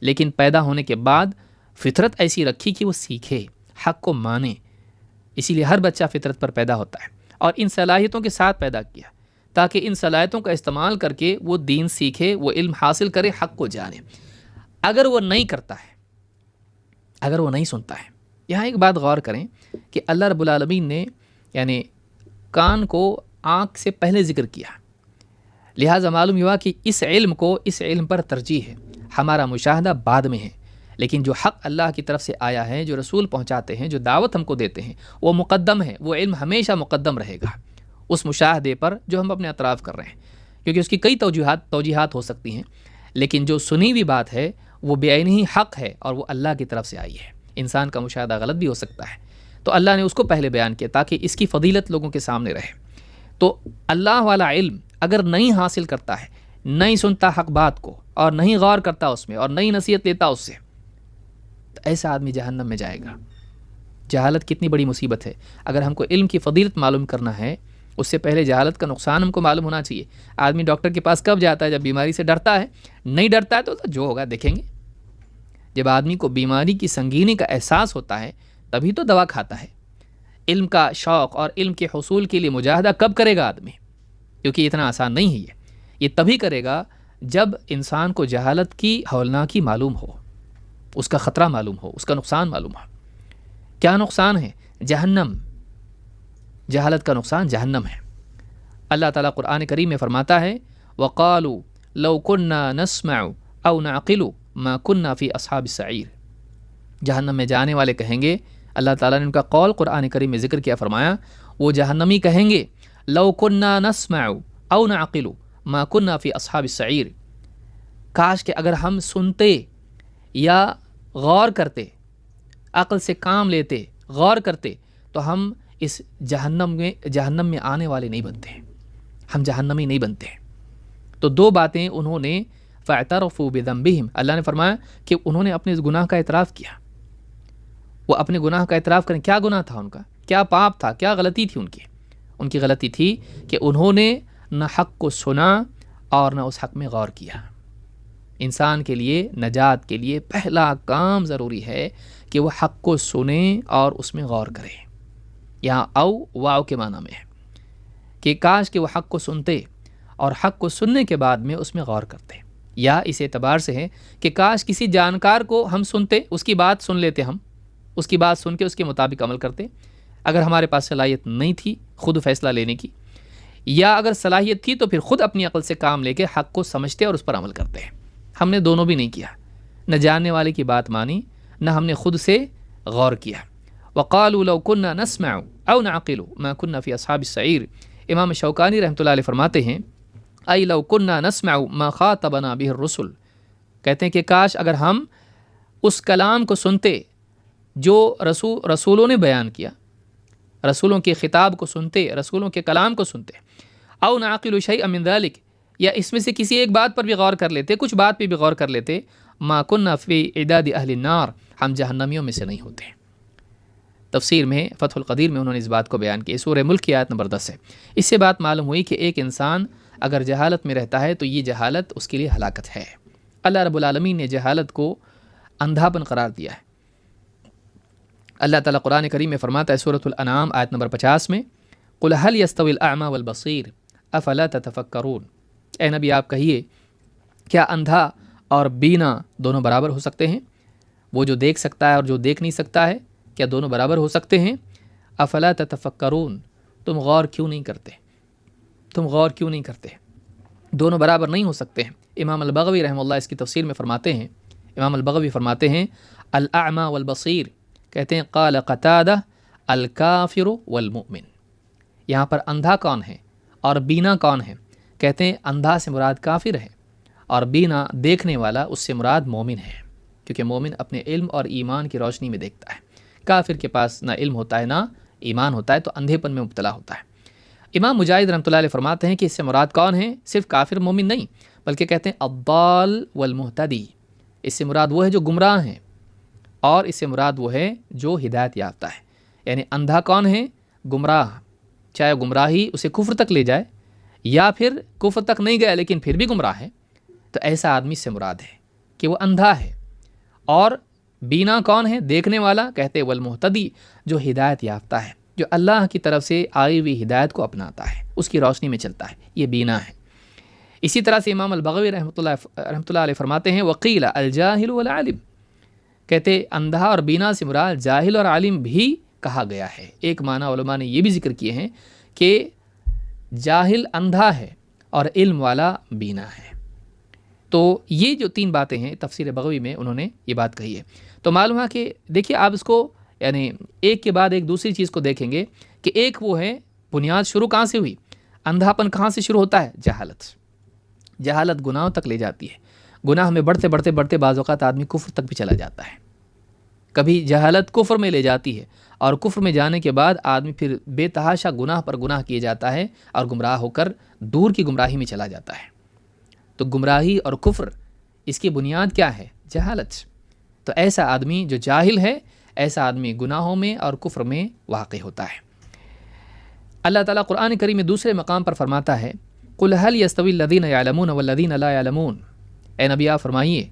لیکن پیدا ہونے کے بعد فطرت ایسی رکھی کہ وہ سیکھے، حق کو مانے۔ اسی لیے ہر بچہ فطرت پر پیدا ہوتا ہے، اور ان صلاحیتوں کے ساتھ پیدا کیا تاکہ ان صلاحیتوں کا استعمال کر کے وہ دین سیکھے، وہ علم حاصل کرے، حق کو جانے۔ اگر وہ نہیں کرتا ہے، اگر وہ نہیں سنتا ہے، یہاں ایک بات غور کریں کہ اللہ رب العالمین نے یعنی کان کو آنکھ سے پہلے ذکر کیا، لہٰذا معلوم ہوا کہ اس علم کو، اس علم پر ترجیح ہے، ہمارا مشاہدہ بعد میں ہے، لیکن جو حق اللہ کی طرف سے آیا ہے، جو رسول پہنچاتے ہیں، جو دعوت ہم کو دیتے ہیں، وہ مقدم ہے، وہ علم ہمیشہ مقدم رہے گا اس مشاہدے پر جو ہم اپنے اطراف کر رہے ہیں، کیونکہ اس کی کئی توجیہات ہو سکتی ہیں، لیکن جو سنی ہوئی بات ہے وہ بے عینی حق ہے اور وہ اللہ کی طرف سے آئی ہے۔ انسان کا مشاہدہ غلط بھی ہو سکتا ہے، تو اللہ نے اس کو پہلے بیان کیا تاکہ اس کی فضیلت لوگوں کے سامنے رہے۔ تو اللہ والا علم اگر نہیں حاصل کرتا ہے، نہیں سنتا حق بات کو اور نہیں غور کرتا اس میں اور نہیں نصیحت لیتا اس سے، تو ایسا آدمی جہنم میں جائے گا۔ جہالت کتنی بڑی مصیبت ہے۔ اگر ہم کو علم کی فضیلت معلوم کرنا ہے، اس سے پہلے جہالت کا نقصان ہم کو معلوم ہونا چاہیے۔ آدمی ڈاکٹر کے پاس کب جاتا ہے؟ جب بیماری سے ڈرتا ہے۔ نہیں ڈرتا ہے تو جو ہوگا دیکھیں گے۔ جب آدمی کو بیماری کی سنگینی کا احساس ہوتا ہے تبھی تو دوا کھاتا ہے۔ علم کا شوق اور علم کے حصول کے لیے مجاہدہ کب کرے گا آدمی؟ کیونکہ اتنا آسان نہیں ہے یہ تبھی کرے گا جب انسان کو جہالت کی ہولناکی معلوم ہو، اس کا خطرہ معلوم ہو، اس کا نقصان معلوم ہو۔ کیا نقصان ہے؟ جہنم۔ جہالت کا نقصان جہنم ہے۔ اللہ تعالیٰ قرآن کریم میں فرماتا ہے وَقَالُوا لَوْ كُنَّا نَسْمَعُ أَوْ نَعْقِلُ مَا كُنَّا فِي أَصْحَابِ السَّعِيرِ۔ جہنم میں جانے والے کہیں گے، اللہ تعالیٰ نے ان کا قول قرآن کریم میں ذکر کیا، فرمایا وہ جہنمی کہیں گے لَوْ كُنَّا نَسْمَعُ أَوْ نَعْقِلُ مَا كُنَّا فِي أَصْحَابِ السَّعِيرِ، کاش کہ اگر ہم سنتے یا غور کرتے، عقل سے کام لیتے، غور کرتے، تو ہم اس جہنم میں آنے والے نہیں بنتے، ہم جہنمی نہیں بنتے۔ تو دو باتیں انہوں نے فاعترفوا بذنبہم، اللہ نے فرمایا کہ انہوں نے اپنے گناہ کا اعتراف کیا۔ وہ اپنے گناہ کا اعتراف کریں۔ کیا گناہ تھا ان کا؟ کیا پاپ تھا؟ کیا غلطی تھی ان کی غلطی تھی کہ انہوں نے نہ حق کو سنا اور نہ اس حق میں غور کیا۔ انسان کے لیے، نجات کے لیے پہلا کام ضروری ہے کہ وہ حق کو سنے اور اس میں غور کرے۔ یہاں او واو کے معنی میں ہے کہ کاش کہ وہ حق کو سنتے اور حق کو سننے کے بعد میں اس میں غور کرتے، یا اس اعتبار سے ہے کہ کاش کسی جانکار کو ہم سنتے، اس کی بات سن لیتے، ہم اس کی بات سن کے اس کے مطابق عمل کرتے۔ اگر ہمارے پاس صلاحیت نہیں تھی خود فیصلہ لینے کی، یا اگر صلاحیت تھی تو پھر خود اپنی عقل سے کام لے کے حق کو سمجھتے اور اس پر عمل کرتے۔ ہم نے دونوں بھی نہیں کیا، نہ جاننے والے کی بات مانی، نہ ہم نے خود سے غور کیا۔ وَقَالُوا لَوْ كُنَّا نَسْمَعُ أَوْ نَعْقِلُ مَا كُنَّا فِي أَصْحَابِ السَّعِيرِ۔ امام شوکانی رحمۃ اللہ علیہ فرماتے ہیں أَيْ لَوْ كُنَّا نَسْمَعُ مَا خَاطَبَنَا بِهِ الرُّسُلُ، کہتے ہیں کہ کاش اگر ہم اس کلام کو سنتے جو رسولوں نے بیان کیا، رسولوں کے خطاب کو سنتے، رسولوں کے کلام کو سنتے، أَوْ نَعْقِلُ شَيْئًا مِّن ذَلِكَ، یا اس میں سے کسی ایک بات پر بھی غور کر لیتے، کچھ بات پہ بھی غور کر لیتے، مَا كُنَّا فِي عِدَادِ أَهْلِ النَّارِ، ہم جہنمیوں میں سے نہیں ہوتے۔ تفسیر میں فتح القدیر میں انہوں نے اس بات کو بیان کیا، سورہ ملک کی آیت نمبر 10 ہے۔ اس سے بات معلوم ہوئی کہ ایک انسان اگر جہالت میں رہتا ہے تو یہ جہالت اس کے لیے ہلاکت ہے۔ اللہ رب العالمین نے جہالت کو اندھاپن قرار دیا ہے۔ اللہ تعالیٰ قرآن کریم میں فرماتا ہے سورۃ الانعام آیت نمبر 50 میں قُلْ هَلْ يَسْتَوِي الْأَعْمَى وَالْبَصِيرُ أَفَلَا تَتَفَكَّرُونَ، اے نبی آپ کہیے کیا اندھا اور بینا دونوں برابر ہو سکتے ہیں؟ وہ جو دیکھ سکتا ہے اور جو دیکھ نہیں سکتا ہے، کیا دونوں برابر ہو سکتے ہیں؟ افلا تتفکرون، تم غور کیوں نہیں کرتے؟ تم غور کیوں نہیں کرتے؟ دونوں برابر نہیں ہو سکتے ہیں۔ امام البغوی رحمہ اللہ اس کی تفسیر میں فرماتے ہیں، امام البغوی فرماتے ہیں الاعمى والبصیر، کہتے ہیں قال قتادہ الکافر والمؤمن، یہاں پر اندھا کون ہے اور بینا کون ہے؟ کہتے ہیں اندھا سے مراد کافر ہے اور بینا دیکھنے والا اس سے مراد مومن ہے، کیونکہ مومن اپنے علم اور ایمان کی روشنی میں دیکھتا ہے، کافر کے پاس نہ علم ہوتا ہے نہ ایمان ہوتا ہے، تو اندھے پن میں مبتلا ہوتا ہے۔ امام مجاہد رحمۃ اللہ علیہ فرماتے ہیں کہ اس سے مراد کون ہے؟ صرف کافر مومن نہیں، بلکہ کہتے ہیں الضال والمہتدی، اس سے مراد وہ ہے جو گمراہ ہیں اور اس سے مراد وہ ہے جو ہدایت یافتہ ہے۔ یعنی اندھا کون ہے؟ گمراہ، چاہے گمراہی اسے کفر تک لے جائے یا پھر کفر تک نہیں گیا لیکن پھر بھی گمراہ ہے، تو ایسا آدمی سے مراد ہے کہ وہ اندھا ہے۔ اور بینا کون ہے؟ دیکھنے والا، کہتے والمہتدی، جو ہدایت یافتہ ہے، جو اللہ کی طرف سے آئی ہوئی ہدایت کو اپناتا ہے، اس کی روشنی میں چلتا ہے، یہ بینا ہے۔ اسی طرح سے امام البغوی رحمۃ اللہ علیہ فرماتے ہیں وقیل الجاہل والعالم، کہتے اندھا اور بینا سے مراد جاہل اور عالم بھی کہا گیا ہے۔ ایک معنی علماء نے یہ بھی ذکر کیے ہیں کہ جاہل اندھا ہے اور علم والا بینا ہے۔ تو یہ جو 3 باتیں ہیں تفسیر بغوی میں انہوں نے یہ بات کہی ہے. تو معلوم ہے کہ دیکھیے آپ اس کو یعنی ایک کے بعد ایک دوسری چیز کو دیکھیں گے کہ ایک وہ ہے بنیاد شروع کہاں سے ہوئی، اندھاپن کہاں سے شروع ہوتا ہے، جہالت. جہالت گناہوں تک لے جاتی ہے. گناہ میں بڑھتے بڑھتے بڑھتے بعض اوقات آدمی کفر تک بھی چلا جاتا ہے. کبھی جہالت کفر میں لے جاتی ہے اور کفر میں جانے کے بعد آدمی پھر بے تحاشا گناہ پر گناہ کیے جاتا ہے اور گمراہ ہو کر دور کی گمراہی میں چلا جاتا ہے. تو گمراہی اور کفر اس کی بنیاد کیا ہے، جہالت. تو ایسا آدمی جو جاہل ہے، ایسا آدمی گناہوں میں اور کفر میں واقع ہوتا ہے. اللہ تعالیٰ قرآن کریم میں دوسرے مقام پر فرماتا ہے قُلْ هَلْ يَسْتَوِي الَّذِينَ يَعْلَمُونَ وَالَّذِينَ لَا يَعْلَمُونَ. اے نبی آپ فرمائیے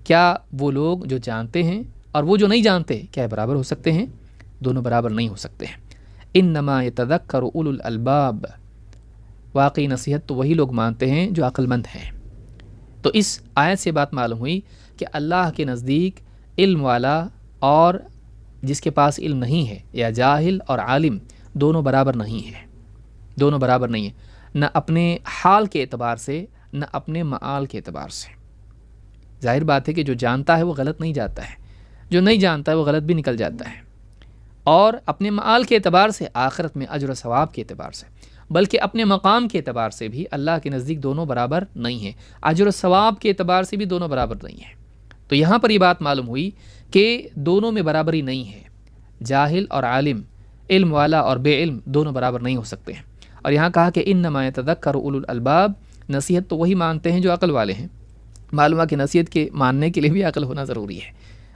کیا وہ لوگ جو جانتے ہیں اور وہ جو نہیں جانتے کیا برابر ہو سکتے ہیں؟ دونوں برابر نہیں ہو سکتے ہیں. انما یتذکر اولو الالباب. واقعی نصیحت تو وہی لوگ مانتے ہیں جو عقل مند ہیں. تو اس آیت سے بات معلوم ہوئی کہ اللہ کے نزدیک علم والا اور جس کے پاس علم نہیں ہے، یا جاہل اور عالم، دونوں برابر نہیں ہیں. دونوں برابر نہیں ہیں، نہ اپنے حال کے اعتبار سے نہ اپنے معال کے اعتبار سے. ظاہر بات ہے کہ جو جانتا ہے وہ غلط نہیں جاتا ہے، جو نہیں جانتا ہے وہ غلط بھی نکل جاتا ہے. اور اپنے معال کے اعتبار سے، آخرت میں اجر و ثواب کے اعتبار سے، بلکہ اپنے مقام کے اعتبار سے بھی اللہ کے نزدیک دونوں برابر نہیں ہیں. اجر و ثواب کے اعتبار سے بھی دونوں برابر نہیں ہیں. تو یہاں پر یہ بات معلوم ہوئی کہ دونوں میں برابری نہیں ہے. جاہل اور عالم، علم والا اور بے علم دونوں برابر نہیں ہو سکتے ہیں. اور یہاں کہا کہ انما یتذکر اولو الالباب. نصیحت تو وہی مانتے ہیں جو عقل والے ہیں. معلوم ہے کہ نصیحت کے ماننے کے لیے بھی عقل ہونا ضروری ہے.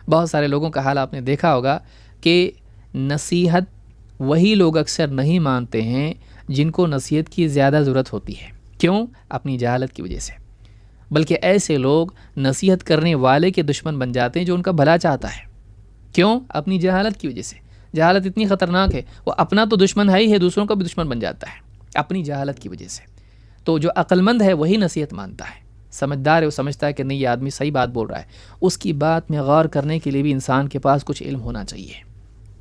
بہت سارے لوگوں کا حال آپ نے دیکھا ہوگا کہ نصیحت وہی لوگ اکثر نہیں مانتے ہیں جن کو نصیحت کی زیادہ ضرورت ہوتی ہے. کیوں؟ اپنی جہالت کی وجہ سے. بلکہ ایسے لوگ نصیحت کرنے والے کے دشمن بن جاتے ہیں جو ان کا بھلا چاہتا ہے. کیوں؟ اپنی جہالت کی وجہ سے. جہالت اتنی خطرناک ہے، وہ اپنا تو دشمن ہے ہی ہے، دوسروں کا بھی دشمن بن جاتا ہے اپنی جہالت کی وجہ سے. تو جو عقل مند ہے وہی نصیحت مانتا ہے، سمجھدار ہے، وہ سمجھتا ہے کہ نہیں یہ آدمی صحیح بات بول رہا ہے. اس کی بات میں غور کرنے کے لیے بھی انسان کے پاس کچھ علم ہونا چاہیے،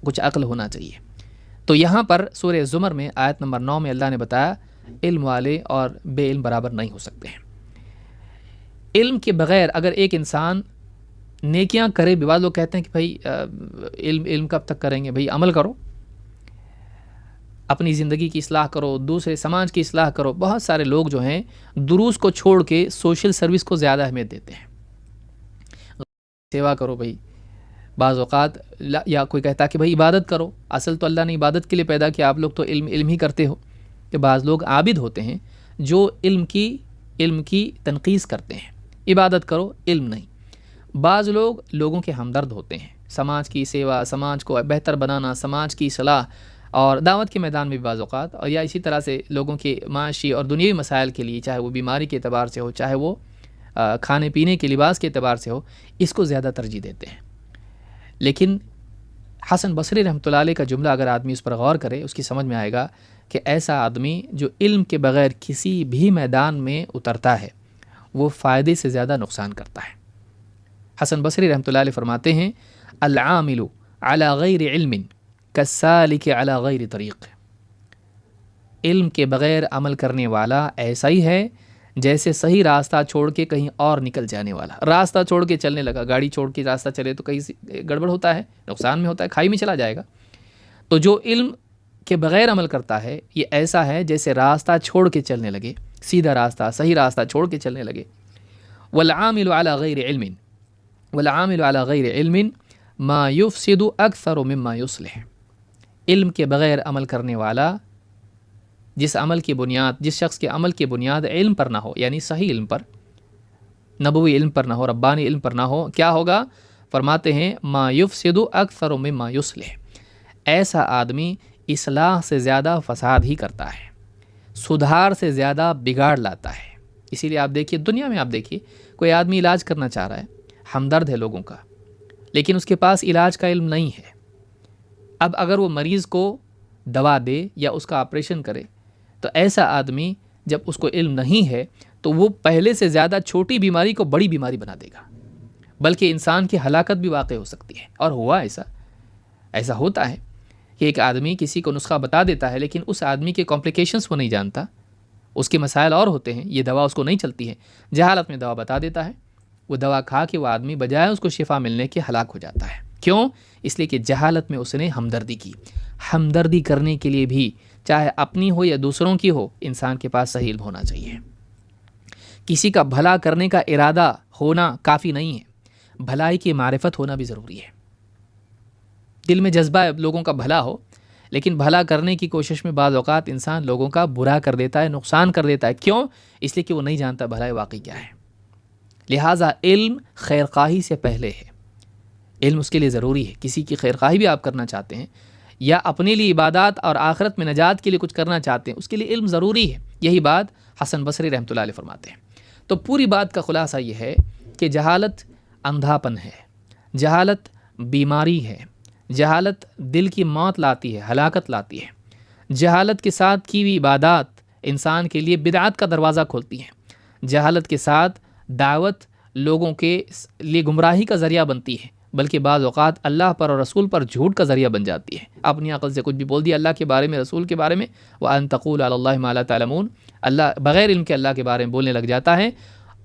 کچھ عقل ہونا چاہیے. تو یہاں پر سورہ زمر میں آیت نمبر 9 میں اللہ نے بتایا علم والے اور بے علم برابر نہیں ہو سکتے ہیں. علم کے بغیر اگر ایک انسان نیکیاں کرے بھی، بعض لوگ کہتے ہیں کہ بھائی علم کب تک کریں گے، بھائی عمل کرو، اپنی زندگی کی اصلاح کرو، دوسرے سماج کی اصلاح کرو. بہت سارے لوگ جو ہیں دروس کو چھوڑ کے سوشل سروس کو زیادہ اہمیت دیتے ہیں. سیوا کرو بھائی، بعض اوقات یا کوئی کہتا کہ بھائی عبادت کرو. اصل تو اللہ نے عبادت کے لیے پیدا کیا، آپ لوگ تو علم ہی کرتے ہو. کہ بعض لوگ عابد ہوتے ہیں جو علم کی تنقیص کرتے ہیں، عبادت کرو علم نہیں. بعض لوگ لوگوں کے ہمدرد ہوتے ہیں، سماج کی سیوا، سماج کو بہتر بنانا، سماج کی اصلاح اور دعوت کے میدان میں بھی بعض اوقات، اور یا اسی طرح سے لوگوں کے معاشی اور دنیوی مسائل کے لیے، چاہے وہ بیماری کے اعتبار سے ہو، چاہے وہ کھانے پینے کے لباس کے اعتبار سے ہو، اس کو زیادہ ترجیح دیتے ہیں. لیکن حسن بصری رحمۃ اللہ علیہ کا جملہ اگر آدمی اس پر غور کرے، اس کی سمجھ میں آئے گا کہ ایسا آدمی جو علم کے بغیر کسی بھی میدان میں اترتا ہے وہ فائدے سے زیادہ نقصان کرتا ہے. حسن بصری رحمۃ اللہ علیہ فرماتے ہیں العامل علی غیر علم کالسالک علی غیر طریق. علم کے بغیر عمل کرنے والا ایسا ہی ہے جیسے صحیح راستہ چھوڑ کے کہیں اور نکل جانے والا. راستہ چھوڑ کے چلنے لگا، گاڑی چھوڑ کے راستہ چلے تو کہیں گڑبڑ ہوتا ہے، نقصان میں ہوتا ہے، کھائی میں چلا جائے گا. تو جو علم کے بغیر عمل کرتا ہے یہ ایسا ہے جیسے راستہ چھوڑ کے چلنے لگے، سیدھا راستہ، صحیح راستہ چھوڑ کے چلنے لگے. والعامل علی غیر علم، والعامل علی غیر علم ما یفسد اکثر مما یصلح. علم کے بغیر عمل کرنے والا جس شخص کے عمل کی بنیاد علم پر نہ ہو، یعنی صحیح علم پر، نبوی علم پر نہ ہو، ربانی علم پر نہ ہو، کیا ہوگا؟ فرماتے ہیں ما یفسد اکثر مما یصلح. ایسا آدمی اصلاح سے زیادہ فساد ہی کرتا ہے، سدھار سے زیادہ بگاڑ لاتا ہے. اسی لیے آپ دیکھیے دنیا میں، آپ دیکھیے کوئی آدمی علاج کرنا چاہ رہا ہے، ہمدرد ہے لوگوں کا، لیکن اس کے پاس علاج کا علم نہیں ہے. اب اگر وہ مریض کو دوا دے یا اس کا آپریشن کرے تو ایسا آدمی جب اس کو علم نہیں ہے تو وہ پہلے سے زیادہ چھوٹی بیماری کو بڑی بیماری بنا دے گا، بلکہ انسان کی ہلاکت بھی واقع ہو سکتی ہے. اور ہوا ایسا ہوتا ہے کہ ایک آدمی کسی کو نسخہ بتا دیتا ہے لیکن اس آدمی کے کمپلیکیشنز کو نہیں جانتا، اس کے مسائل اور ہوتے ہیں، یہ دوا اس کو نہیں چلتی ہے، جہالت میں دوا بتا دیتا ہے، وہ دوا کھا کے وہ آدمی بجائے اس کو شفا ملنے کے ہلاک ہو جاتا ہے۔ کیوں؟ اس لیے کہ جہالت میں اس نے ہمدردی کی۔ ہمدردی کرنے کے لیے بھی چاہے اپنی ہو یا دوسروں کی ہو، انسان کے پاس صحیح علم ہونا چاہیے۔ کسی کا بھلا کرنے کا ارادہ ہونا کافی نہیں ہے، بھلائی کی معرفت ہونا بھی ضروری ہے۔ دل میں جذبہ لوگوں کا بھلا ہو، لیکن بھلا کرنے کی کوشش میں بعض اوقات انسان لوگوں کا برا کر دیتا ہے، نقصان کر دیتا ہے۔ کیوں؟ اس لیے کہ وہ نہیں جانتا بھلائی واقعی کیا ہے۔ لہٰذا علم خیر خواہی سے پہلے ہے، علم اس کے لیے ضروری ہے۔ کسی کی خیر خواہی بھی آپ کرنا چاہتے ہیں یا اپنے لیے عبادات اور آخرت میں نجات کے لیے کچھ کرنا چاہتے ہیں، اس کے لیے علم ضروری ہے۔ یہی بات حسن بصری رحمۃ اللہ علیہ فرماتے ہیں۔ تو پوری بات کا خلاصہ یہ ہے کہ جہالت اندھاپن ہے، جہالت بیماری ہے، جہالت دل کی موت لاتی ہے، ہلاکت لاتی ہے۔ جہالت کے ساتھ کی ہوئی عبادات انسان کے لیے بدعات کا دروازہ کھولتی ہیں۔ جہالت کے ساتھ دعوت لوگوں کے لیے گمراہی کا ذریعہ بنتی ہے، بلکہ بعض اوقات اللہ پر اور رسول پر جھوٹ کا ذریعہ بن جاتی ہے۔ اپنی عقل سے کچھ بھی بول دیا اللہ کے بارے میں، رسول کے بارے میں، وَأَن تَقُولُوا عَلَى اللَّهِ مَا لَا تَعْلَمُونَ، اللہ بغیر علم کے اللہ کے بارے میں بولنے لگ جاتا ہے،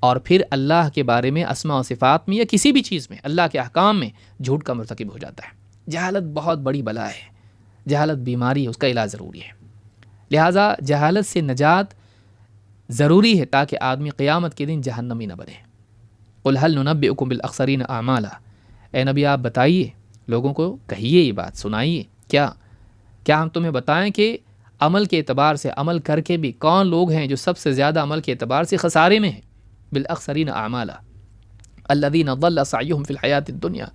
اور پھر اللہ کے بارے میں اسماء و صفات میں یا کسی بھی چیز میں، اللہ کے احکام میں جھوٹ کا مرتکب ہو جاتا ہے۔ جہالت بہت بڑی بلا ہے، جہالت بیماری ہے، اس کا علاج ضروری ہے۔ لہٰذا جہالت سے نجات ضروری ہے تاکہ آدمی قیامت کے دن جہنمی نہ بنے۔ قُلْ هَلْ نُنَبِّئُكُم بِالْأَخْسَرِينَ أَعْمَالًا، اے نبی آپ بتائیے، لوگوں کو کہیے یہ بات، سنائیے، کیا ہم تمہیں بتائیں کہ عمل کے اعتبار سے، عمل کر کے بھی کون لوگ ہیں جو سب سے زیادہ عمل کے اعتبار سے خسارے میں ہیں؟ بالأخسرین اعمالا الذین ضل سعیہم فی الحیات الدنیا،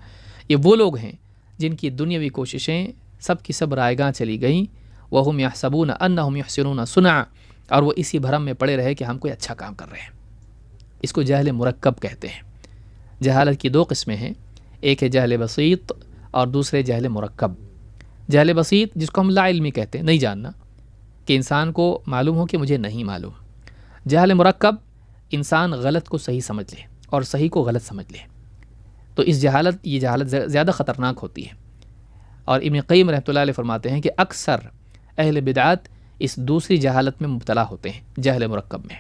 یہ وہ لوگ ہیں جن کی دنیاوی کوششیں سب کی سب رائگاں چلی گئیں، وہم یحسبون انہم یحسنون صنعا، اور وہ اسی بھرم میں پڑے رہے کہ ہم کوئی اچھا کام کر رہے ہیں۔ اس کو جہل مرکب کہتے ہیں۔ جہالت کی دو قسمیں ہیں، ایک ہے جہل بسیط اور دوسرے جہل مرکب۔ جہل بسیط جس کو ہم لا علمی کہتے ہیں، نہیں جاننا، کہ انسان کو معلوم ہو کہ مجھے نہیں معلوم۔ جہل مرکب انسان غلط کو صحیح سمجھ لے اور صحیح کو غلط سمجھ لے، تو یہ جہالت زیادہ خطرناک ہوتی ہے۔ اور ابن قیم رحمۃ اللہ علیہ فرماتے ہیں کہ اکثر اہل بدعات اس دوسری جہالت میں مبتلا ہوتے ہیں، جہل مرکب میں۔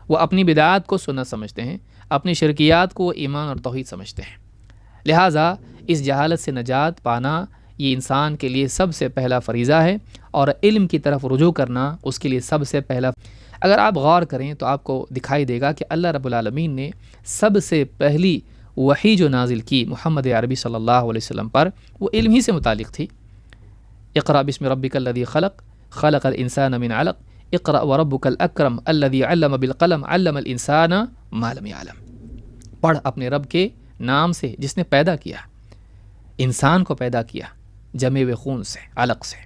وہ اپنی بدعات کو سنت سمجھتے ہیں، اپنی شرکیات کو ایمان اور توحید سمجھتے ہیں۔ لہٰذا اس جہالت سے نجات پانا یہ انسان کے لیے سب سے پہلا فریضہ ہے، اور علم کی طرف رجوع کرنا اس کے لیے سب سے پہلا۔ اگر آپ غور کریں تو آپ کو دکھائی دے گا کہ اللہ رب العالمین نے سب سے پہلی وحی جو نازل کی محمد عربی صلی اللہ علیہ وسلم پر، وہ علم ہی سے متعلق تھی۔ اقرأ بسم ربک الذی خلق، خلق الانسان من علق، اقرأ وربک الاکرم الذی علم بالقلم، علم الانسان ما لم یعلم۔ پڑھ اپنے رب کے نام سے جس نے پیدا کیا، انسان کو پیدا کیا جمے ہوئے خون سے، علق سے۔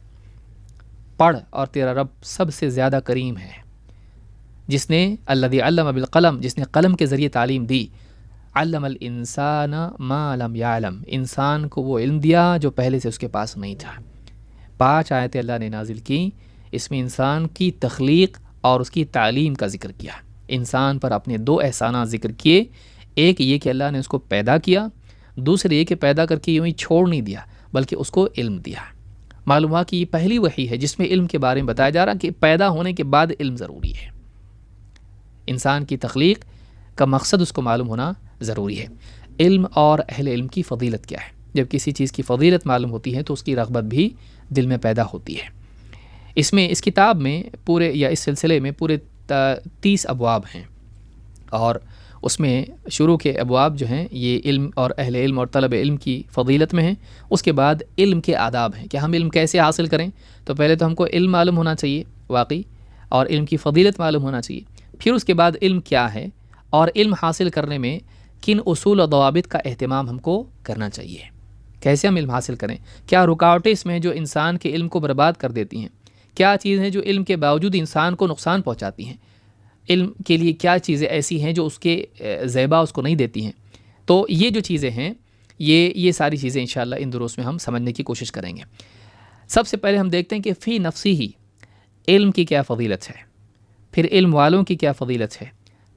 پڑھ اور تیرا رب سب سے زیادہ کریم ہے، جس نے الذی علم بالقلم، جس نے قلم کے ذریعے تعلیم دی، علم الانسان ما لم یعلم، انسان کو وہ علم دیا جو پہلے سے اس کے پاس نہیں تھا۔ 5 آیتیں اللہ نے نازل کی، اس میں انسان کی تخلیق اور اس کی تعلیم کا ذکر کیا۔ انسان پر اپنے 2 احسانات ذکر کیے، ایک یہ کہ اللہ نے اس کو پیدا کیا، دوسرے یہ کہ پیدا کر کے یوں ہی چھوڑ نہیں دیا بلکہ اس کو علم دیا۔ معلوم ہوا کہ یہ پہلی وحی ہے جس میں علم کے بارے میں بتایا جا رہا کہ پیدا ہونے کے بعد علم ضروری ہے۔ انسان کی تخلیق کا مقصد اس کو معلوم ہونا ضروری ہے۔ علم اور اہل علم کی فضیلت کیا ہے؟ جب کسی چیز کی فضیلت معلوم ہوتی ہے تو اس کی رغبت بھی دل میں پیدا ہوتی ہے۔ اس کتاب میں پورے یا اس سلسلے میں پورے 30 ابواب ہیں، اور اس میں شروع کے ابواب جو ہیں یہ علم اور اہل علم اور طلب علم کی فضیلت میں ہیں۔ اس کے بعد علم کے آداب ہیں کہ ہم علم کیسے حاصل کریں۔ تو پہلے تو ہم کو علم معلوم ہونا چاہیے واقعی، اور علم کی فضیلت معلوم ہونا چاہیے۔ پھر اس کے بعد علم کیا ہے، اور علم حاصل کرنے میں کن اصول و ضوابط کا اہتمام ہم کو کرنا چاہیے، کیسے ہم علم حاصل کریں، کیا رکاوٹیں اس میں جو انسان کے علم کو برباد کر دیتی ہیں، کیا چیزیں ہیں جو علم کے باوجود انسان کو نقصان پہنچاتی ہیں، علم کے لیے کیا چیزیں ایسی ہیں جو اس کے زیبا اس کو نہیں دیتی ہیں۔ تو یہ جو چیزیں ہیں یہ ساری چیزیں انشاءاللہ ان دروس میں ہم سمجھنے کی کوشش کریں گے۔ سب سے پہلے ہم دیکھتے ہیں کہ فی نفسی ہی علم کی کیا فضیلت ہے، پھر علم والوں کی کیا فضیلت ہے،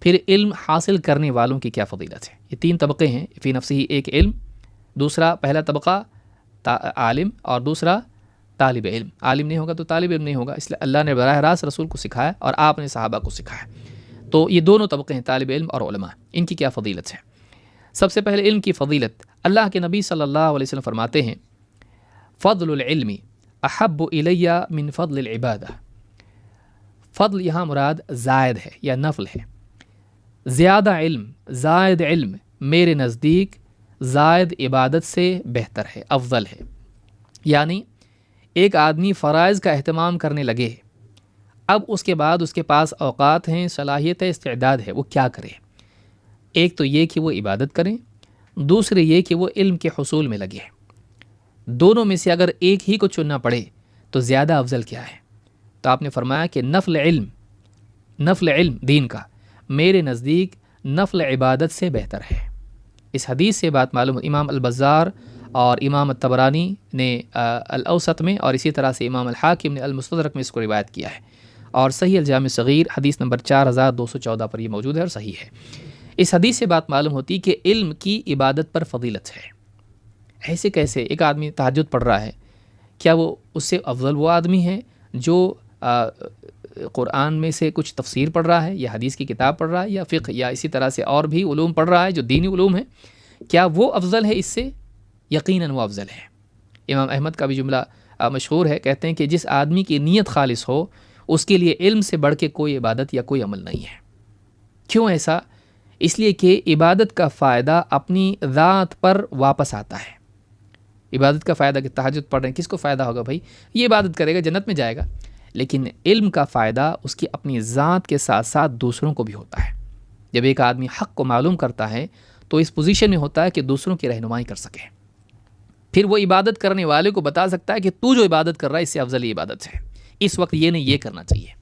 پھر علم حاصل کرنے والوں کی کیا فضیلت ہے۔ یہ 3 طبقے ہیں فی نفسی ہی، ایک علم، دوسرا پہلا طبقہ عالم، اور دوسرا طالب علم، عالم نہیں ہوگا تو طالب علم نہیں ہوگا، اس لیے اللہ نے براہ راست رسول کو سکھایا اور آپ نے صحابہ کو سکھایا۔ تو یہ دونوں طبقے ہیں، طالب علم اور علماء، ان کی کیا فضیلت ہے؟ سب سے پہلے علم کی فضیلت، اللہ کے نبی صلی اللہ علیہ وسلم فرماتے ہیں فضل العلم احب الی من فضل العبادہ۔ فضل یہاں مراد زائد ہے یا نفل ہے۔ زیادہ علم، زائد علم میرے نزدیک زائد عبادت سے بہتر ہے، افضل ہے۔ یعنی ایک آدمی فرائض کا اہتمام کرنے لگے، اب اس کے بعد اس کے پاس اوقات ہیں، صلاحیت ہے، استعداد ہے، وہ کیا کرے؟ ایک تو یہ کہ وہ عبادت کریں، دوسرے یہ کہ وہ علم کے حصول میں لگے۔ دونوں میں سے اگر ایک ہی کو چننا پڑے تو زیادہ افضل کیا ہے؟ تو آپ نے فرمایا کہ نفل علم دین کا میرے نزدیک نفل عبادت سے بہتر ہے۔ اس حدیث سے بات معلوم، امام البزار اور امام الطبرانی نے الاوسط میں اور اسی طرح سے امام الحاکم نے المستدرک میں اس کو روایت کیا ہے، اور صحیح الجامع صغیر حدیث نمبر 4214 پر یہ موجود ہے اور صحیح ہے۔ اس حدیث سے بات معلوم ہوتی کہ علم کی عبادت پر فضیلت ہے۔ ایسے کیسے؟ ایک آدمی تہجد پڑھ رہا ہے، کیا وہ اس سے افضل وہ آدمی ہے جو قرآن میں سے کچھ تفسیر پڑھ رہا ہے یا حدیث کی کتاب پڑھ رہا ہے یا فقہ یا اسی طرح سے اور بھی علوم پڑھ رہا ہے جو دینی علوم ہے؟ کیا وہ افضل ہے اس سے؟ یقیناً وہ افضل ہے۔ امام احمد کا بھی جملہ مشہور ہے، کہتے ہیں کہ جس آدمی کی نیت خالص ہو اس کے لیے علم سے بڑھ کے کوئی عبادت یا کوئی عمل نہیں ہے۔ کیوں ایسا؟ اس لیے کہ عبادت کا فائدہ اپنی ذات پر واپس آتا ہے۔ عبادت کا فائدہ کہ تہجد پڑھ رہے ہیں، کس کو فائدہ ہوگا بھائی؟ یہ عبادت کرے گا جنت میں جائے گا، لیکن علم کا فائدہ اس کی اپنی ذات کے ساتھ ساتھ دوسروں کو بھی ہوتا ہے۔ جب ایک آدمی حق کو معلوم کرتا ہے تو اس پوزیشن میں ہوتا ہے کہ دوسروں کی رہنمائی کر سکے، پھر وہ عبادت کرنے والے کو بتا سکتا ہے کہ تو جو عبادت کر رہا ہے اس سے افضل عبادت ہے، اس وقت یہ نہیں، یہ کرنا چاہیے۔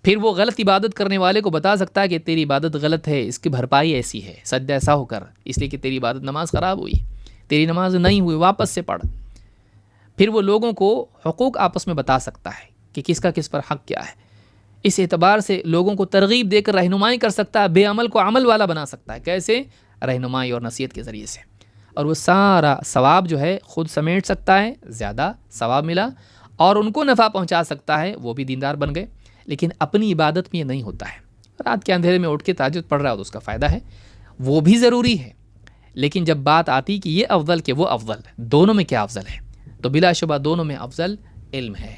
پھر وہ غلط عبادت کرنے والے کو بتا سکتا ہے کہ تیری عبادت غلط ہے، اس کی بھرپائی ایسی ہے، سجدہ ایسا ہو کر، اس لیے کہ تیری عبادت نماز خراب ہوئی، تیری نماز نہیں ہوئی، واپس سے پڑھ۔ پھر وہ لوگوں کو حقوق آپس میں بتا سکتا ہے کہ کس کا کس پر حق کیا ہے۔ اس اعتبار سے لوگوں کو ترغیب دے کر رہنمائی کر سکتا ہے، بے عمل کو عمل والا بنا سکتا ہے۔ کیسے؟ رہنمائی اور نصیحت کے ذریعے سے، اور وہ سارا ثواب جو ہے خود سمیٹ سکتا ہے، زیادہ ثواب ملا، اور ان کو نفع پہنچا سکتا ہے، وہ بھی دیندار بن گئے۔ لیکن اپنی عبادت میں یہ نہیں ہوتا ہے۔ رات کے اندھیرے میں اٹھ کے تہجد پڑھ رہا ہے تو اس کا فائدہ ہے، وہ بھی ضروری ہے، لیکن جب بات آتی کہ یہ افضل کہ وہ افضل، دونوں میں کیا افضل ہے؟ تو بلا شبہ دونوں میں افضل علم ہے۔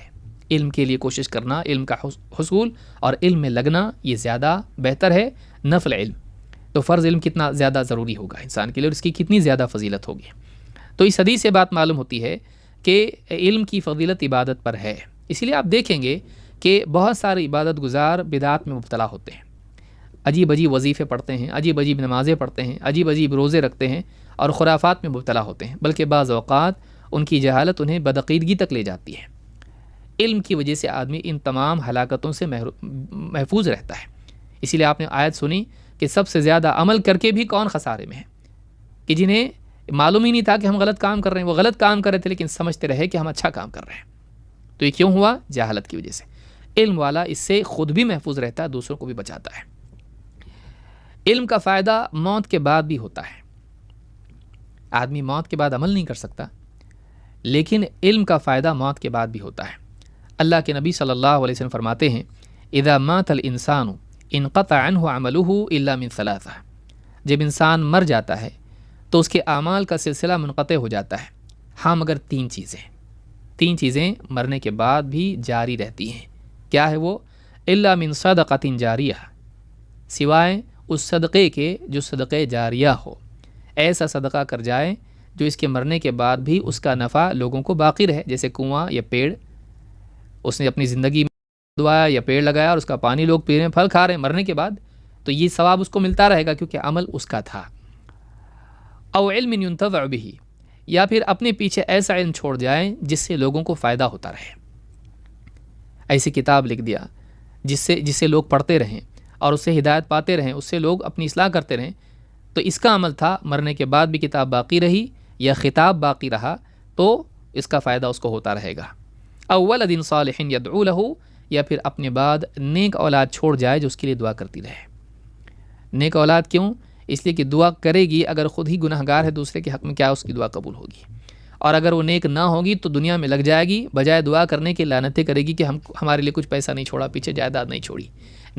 علم کے لیے کوشش کرنا، علم کا حصول اور علم میں لگنا، یہ زیادہ بہتر ہے نفل علم۔ تو فرض علم کتنا زیادہ ضروری ہوگا انسان کے لیے، اور اس کی کتنی زیادہ فضیلت ہوگی۔ تو اس حدیث سے بات معلوم ہوتی ہے کہ علم کی فضیلت عبادت پر ہے۔ اسی لیے آپ دیکھیں گے کہ بہت سارے عبادت گزار بدعات میں مبتلا ہوتے ہیں، عجیب عجیب وظیفے پڑھتے ہیں، عجیب عجیب نمازیں پڑھتے ہیں، عجیب عجیب روزے رکھتے ہیں اور خرافات میں مبتلا ہوتے ہیں، بلکہ بعض اوقات ان کی جہالت انہیں بدعقیدگی تک لے جاتی ہے۔ علم کی وجہ سے آدمی ان تمام ہلاکتوں سے محفوظ رہتا ہے۔ اسی لیے آپ نے آیت سنی کہ سب سے زیادہ عمل کر کے بھی کون خسارے میں ہے؟ کہ جنہیں معلوم ہی نہیں تھا کہ ہم غلط کام کر رہے ہیں، وہ غلط کام کر رہے تھے لیکن سمجھتے رہے کہ ہم اچھا کام کر رہے ہیں۔ تو یہ کیوں ہوا؟ جہالت کی وجہ سے۔ علم والا اس سے خود بھی محفوظ رہتا ہے، دوسروں کو بھی بچاتا ہے۔ علم کا فائدہ موت کے بعد بھی ہوتا ہے۔ آدمی موت کے بعد عمل نہیں کر سکتا، لیکن علم کا فائدہ موت کے بعد بھی ہوتا ہے۔ اللہ کے نبی صلی اللہ علیہ وسلم فرماتے ہیں اذا مات الانسان انقطع عنہ عمله الا من ثلاثہ، جب انسان مر جاتا ہے تو اس کے اعمال کا سلسلہ منقطع ہو جاتا ہے، ہاں مگر تین چیزیں مرنے کے بعد بھی جاری رہتی ہیں۔ کیا ہے وہ؟ الا من صدقۃ جاریہ، سوائے اس صدقے کے جو صدقے جاریہ ہو، ایسا صدقہ کر جائے جو اس کے مرنے کے بعد بھی اس کا نفع لوگوں کو باقی رہے، جیسے کنواں یا پیڑ، اس نے اپنی زندگی میں دعایا یا پیڑ لگایا اور اس کا پانی لوگ پی رہے ہیں، پھل کھا رہے ہیں، مرنے کے بعد تو یہ ثواب اس کو ملتا رہے گا کیونکہ عمل اس کا تھا۔ او علم ينتفع به، یا پھر اپنے پیچھے ایسا علم چھوڑ جائیں جس سے لوگوں کو فائدہ ہوتا رہے، ایسی کتاب لکھ دیا جس سے لوگ پڑھتے رہیں اور اس سے ہدایت پاتے رہیں، اس سے لوگ اپنی اصلاح کرتے رہیں، تو اس کا عمل تھا، مرنے کے بعد بھی کتاب باقی رہی یا خطاب باقی رہا تو اس کا فائدہ اس کو ہوتا رہے گا۔ او ولد صالح يدعو له، یا پھر اپنے بعد نیک اولاد چھوڑ جائے جو اس کے لیے دعا کرتی رہے۔ نیک اولاد کیوں؟ اس لیے کہ دعا کرے گی، اگر خود ہی گناہگار ہے دوسرے کے حق میں، کیا اس کی دعا قبول ہوگی؟ اور اگر وہ نیک نہ ہوگی تو دنیا میں لگ جائے گی، بجائے دعا کرنے کے لعنتیں کرے گی کہ ہمارے لیے کچھ پیسہ نہیں چھوڑا، پیچھے جائیداد نہیں چھوڑی۔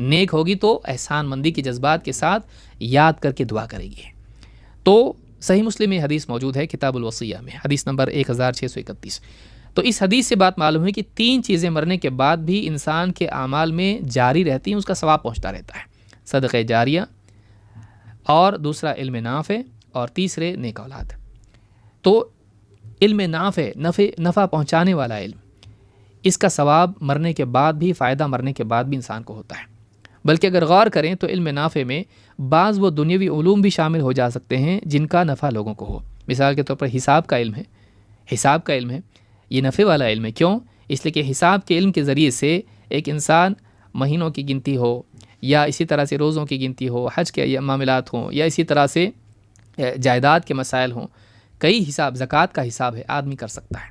نیک ہوگی تو احسان مندی کے جذبات کے ساتھ یاد کر کے دعا کرے گی۔ تو صحیح مسلم میں حدیث موجود ہے کتاب الوصیہ میں، حدیث نمبر 1631۔ تو اس حدیث سے بات معلوم ہے کہ 3 چیزیں مرنے کے بعد بھی انسان کے اعمال میں جاری رہتی ہیں، اس کا ثواب پہنچتا رہتا ہے: صدقہ جاریہ، اور دوسرا علم نافع، اور تیسرے نیک اولاد۔ تو علم نافع، نفع پہنچانے والا علم، اس کا ثواب مرنے کے بعد بھی، فائدہ مرنے کے بعد بھی انسان کو ہوتا ہے۔ بلکہ اگر غور کریں تو علم نافع میں بعض وہ دنیاوی علوم بھی شامل ہو جا سکتے ہیں جن کا نفع لوگوں کو ہو۔ مثال کے طور پر حساب کا علم ہے، یہ نفع والا علم ہے۔ کیوں؟ اس لیے کہ حساب کے علم کے ذریعے سے ایک انسان مہینوں کی گنتی ہو، یا اسی طرح سے روزوں کی گنتی ہو، حج کے معاملات ہوں، یا اسی طرح سے جائیداد کے مسائل ہوں، کئی حساب، زکوٰۃ کا حساب ہے، آدمی کر سکتا ہے۔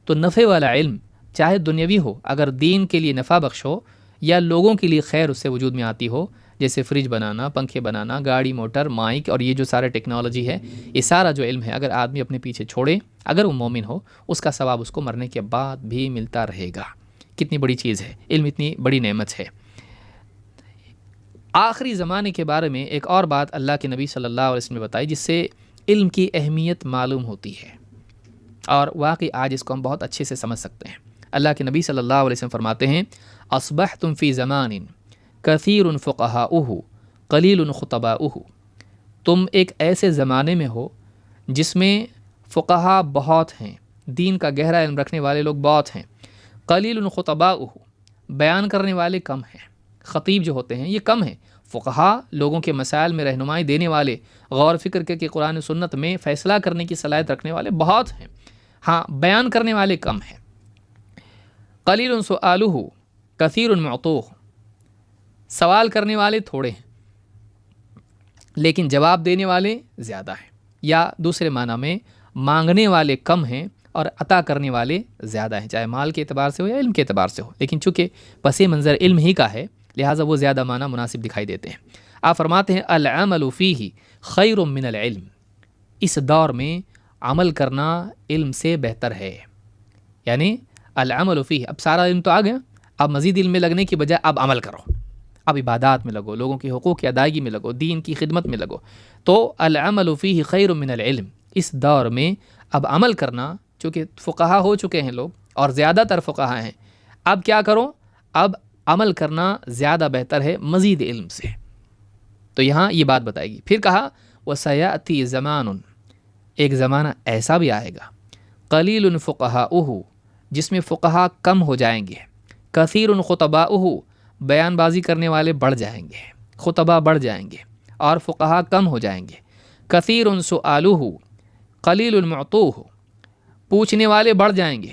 تو نفع والا علم چاہے دنیاوی ہو، اگر دین کے لیے نفع بخش ہو یا لوگوں کے لیے خیر اس سے وجود میں آتی ہو، جیسے فریج بنانا، پنکھے بنانا، گاڑی، موٹر، مائک، اور یہ جو سارے ٹیکنالوجی ہے، یہ سارا جو علم ہے اگر آدمی اپنے پیچھے چھوڑے، اگر وہ مومن ہو، اس کا ثواب اس کو مرنے کے بعد بھی ملتا رہے گا۔ کتنی بڑی چیز ہے، علم اتنی بڑی نعمت ہے۔ آخری زمانے کے بارے میں ایک اور بات اللہ کے نبی صلی اللہ علیہ وسلم نے بتائی، جس سے علم کی اہمیت معلوم ہوتی ہے، اور واقعی آج اس کو ہم بہت اچھے سے سمجھ سکتے ہیں۔ اللہ کے نبی صلی اللہ علیہ وسلم فرماتے ہیں: اصبحتم فی زمان کثیر فقہاؤہ قلیل خطباؤہ۔ تم ایک ایسے زمانے میں ہو جس میں فقہا بہت ہیں، دین کا گہرا علم رکھنے والے لوگ بہت ہیں، قلیل خطباؤہ، بیان کرنے والے کم ہیں، خطیب جو ہوتے ہیں یہ کم ہیں۔ فقہا لوگوں کے مسائل میں رہنمائی دینے والے، غور فکر کر کے قرآن و سنت میں فیصلہ کرنے کی صلاحیت رکھنے والے بہت ہیں، ہاں بیان کرنے والے کم ہیں۔ قلیل سؤالہ کثیر معطوہ، سوال کرنے والے تھوڑے ہیں لیکن جواب دینے والے زیادہ ہیں، یا دوسرے معنی میں مانگنے والے کم ہیں اور عطا کرنے والے زیادہ ہیں، چاہے مال کے اعتبار سے ہو یا علم کے اعتبار سے ہو، لیکن چونکہ پس منظر علم ہی کا ہے لہٰذا وہ زیادہ معنی مناسب دکھائی دیتے ہیں۔ آپ فرماتے ہیں: العمل فیہ خیر من العلم، اس دور میں عمل کرنا علم سے بہتر ہے۔ یعنی العمل فیہ، اب سارا علم تو آ گیا، اب مزید علم میں لگنے کی بجائے اب عمل کرو، اب عبادات میں لگو، لوگوں کے حقوق کی ادائیگی میں لگو، دین کی خدمت میں لگو۔ تو العمل فیہ خیر من العلم، اس دور میں اب عمل کرنا، چونکہ فقہا ہو چکے ہیں لوگ اور زیادہ تر فقہا ہیں، اب کیا کرو؟ اب عمل کرنا زیادہ بہتر ہے مزید علم سے۔ تو یہاں یہ بات بتائے گی۔ پھر کہا: وَسَيَأْتِي زَمَانٌ، ایک زمانہ ایسا بھی آئے گا، قلیل فقہاؤہ، جس میں فقہا کم ہو جائیں گے، کثیر خطباؤہ، بیان بازی کرنے والے بڑھ جائیں گے، خطبہ بڑھ جائیں گے اور فقہا کم ہو جائیں گے، کثیر سؤالہ قلیل معطوہ، پوچھنے والے بڑھ جائیں گے،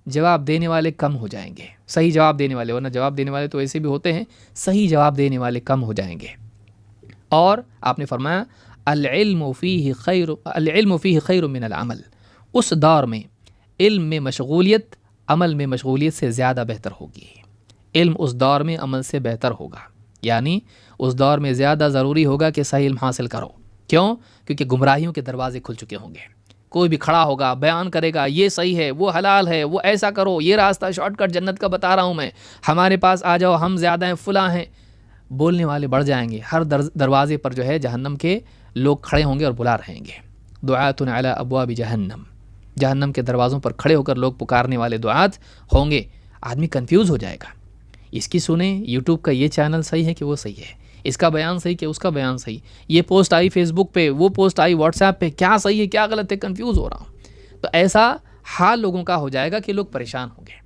جواب دینے والے کم ہو جائیں گے، صحیح جواب دینے والے، ورنہ جواب دینے والے تو ایسے بھی ہوتے ہیں، صحیح جواب دینے والے کم ہو جائیں گے۔ اور آپ نے فرمایا: العلم فیہ خیر من العمل، اس دور میں علم میں مشغولیت عمل میں مشغولیت سے زیادہ بہتر ہوگی۔ علم اس دور میں عمل سے بہتر ہوگا، یعنی اس دور میں زیادہ ضروری ہوگا کہ صحیح علم حاصل کرو۔ کیوں؟ کیونکہ گمراہیوں کے دروازے کھل چکے ہوں گے، کوئی بھی کھڑا ہوگا، بیان کرے گا، یہ صحیح ہے، وہ حلال ہے، وہ ایسا کرو، یہ راستہ شارٹ کٹ جنت کا بتا رہا ہوں میں، ہمارے پاس آ جاؤ، ہم زیادہ ہیں، فلاں ہیں۔ بولنے والے بڑھ جائیں گے، ہر دروازے پر جو ہے جہنم کے لوگ کھڑے ہوں گے اور بلا رہیں گے۔ دعات علی ابواب جہنم، جہنم کے دروازوں پر کھڑے ہو کر لوگ پکارنے والے دعات ہوں گے۔ آدمی کنفیوز ہو جائے گا، اس کی سنیں، یوٹیوب کا یہ چینل صحیح ہے کہ وہ صحیح ہے، اس کا بیان صحیح کہ اس کا بیان صحیح، یہ پوسٹ آئی فیس بک پہ، وہ پوسٹ آئی واٹس ایپ پہ، کیا صحیح ہے کیا غلط ہے، کنفیوز ہو رہا ہوں۔ تو ایسا حال لوگوں کا ہو جائے گا کہ لوگ پریشان ہوں گے،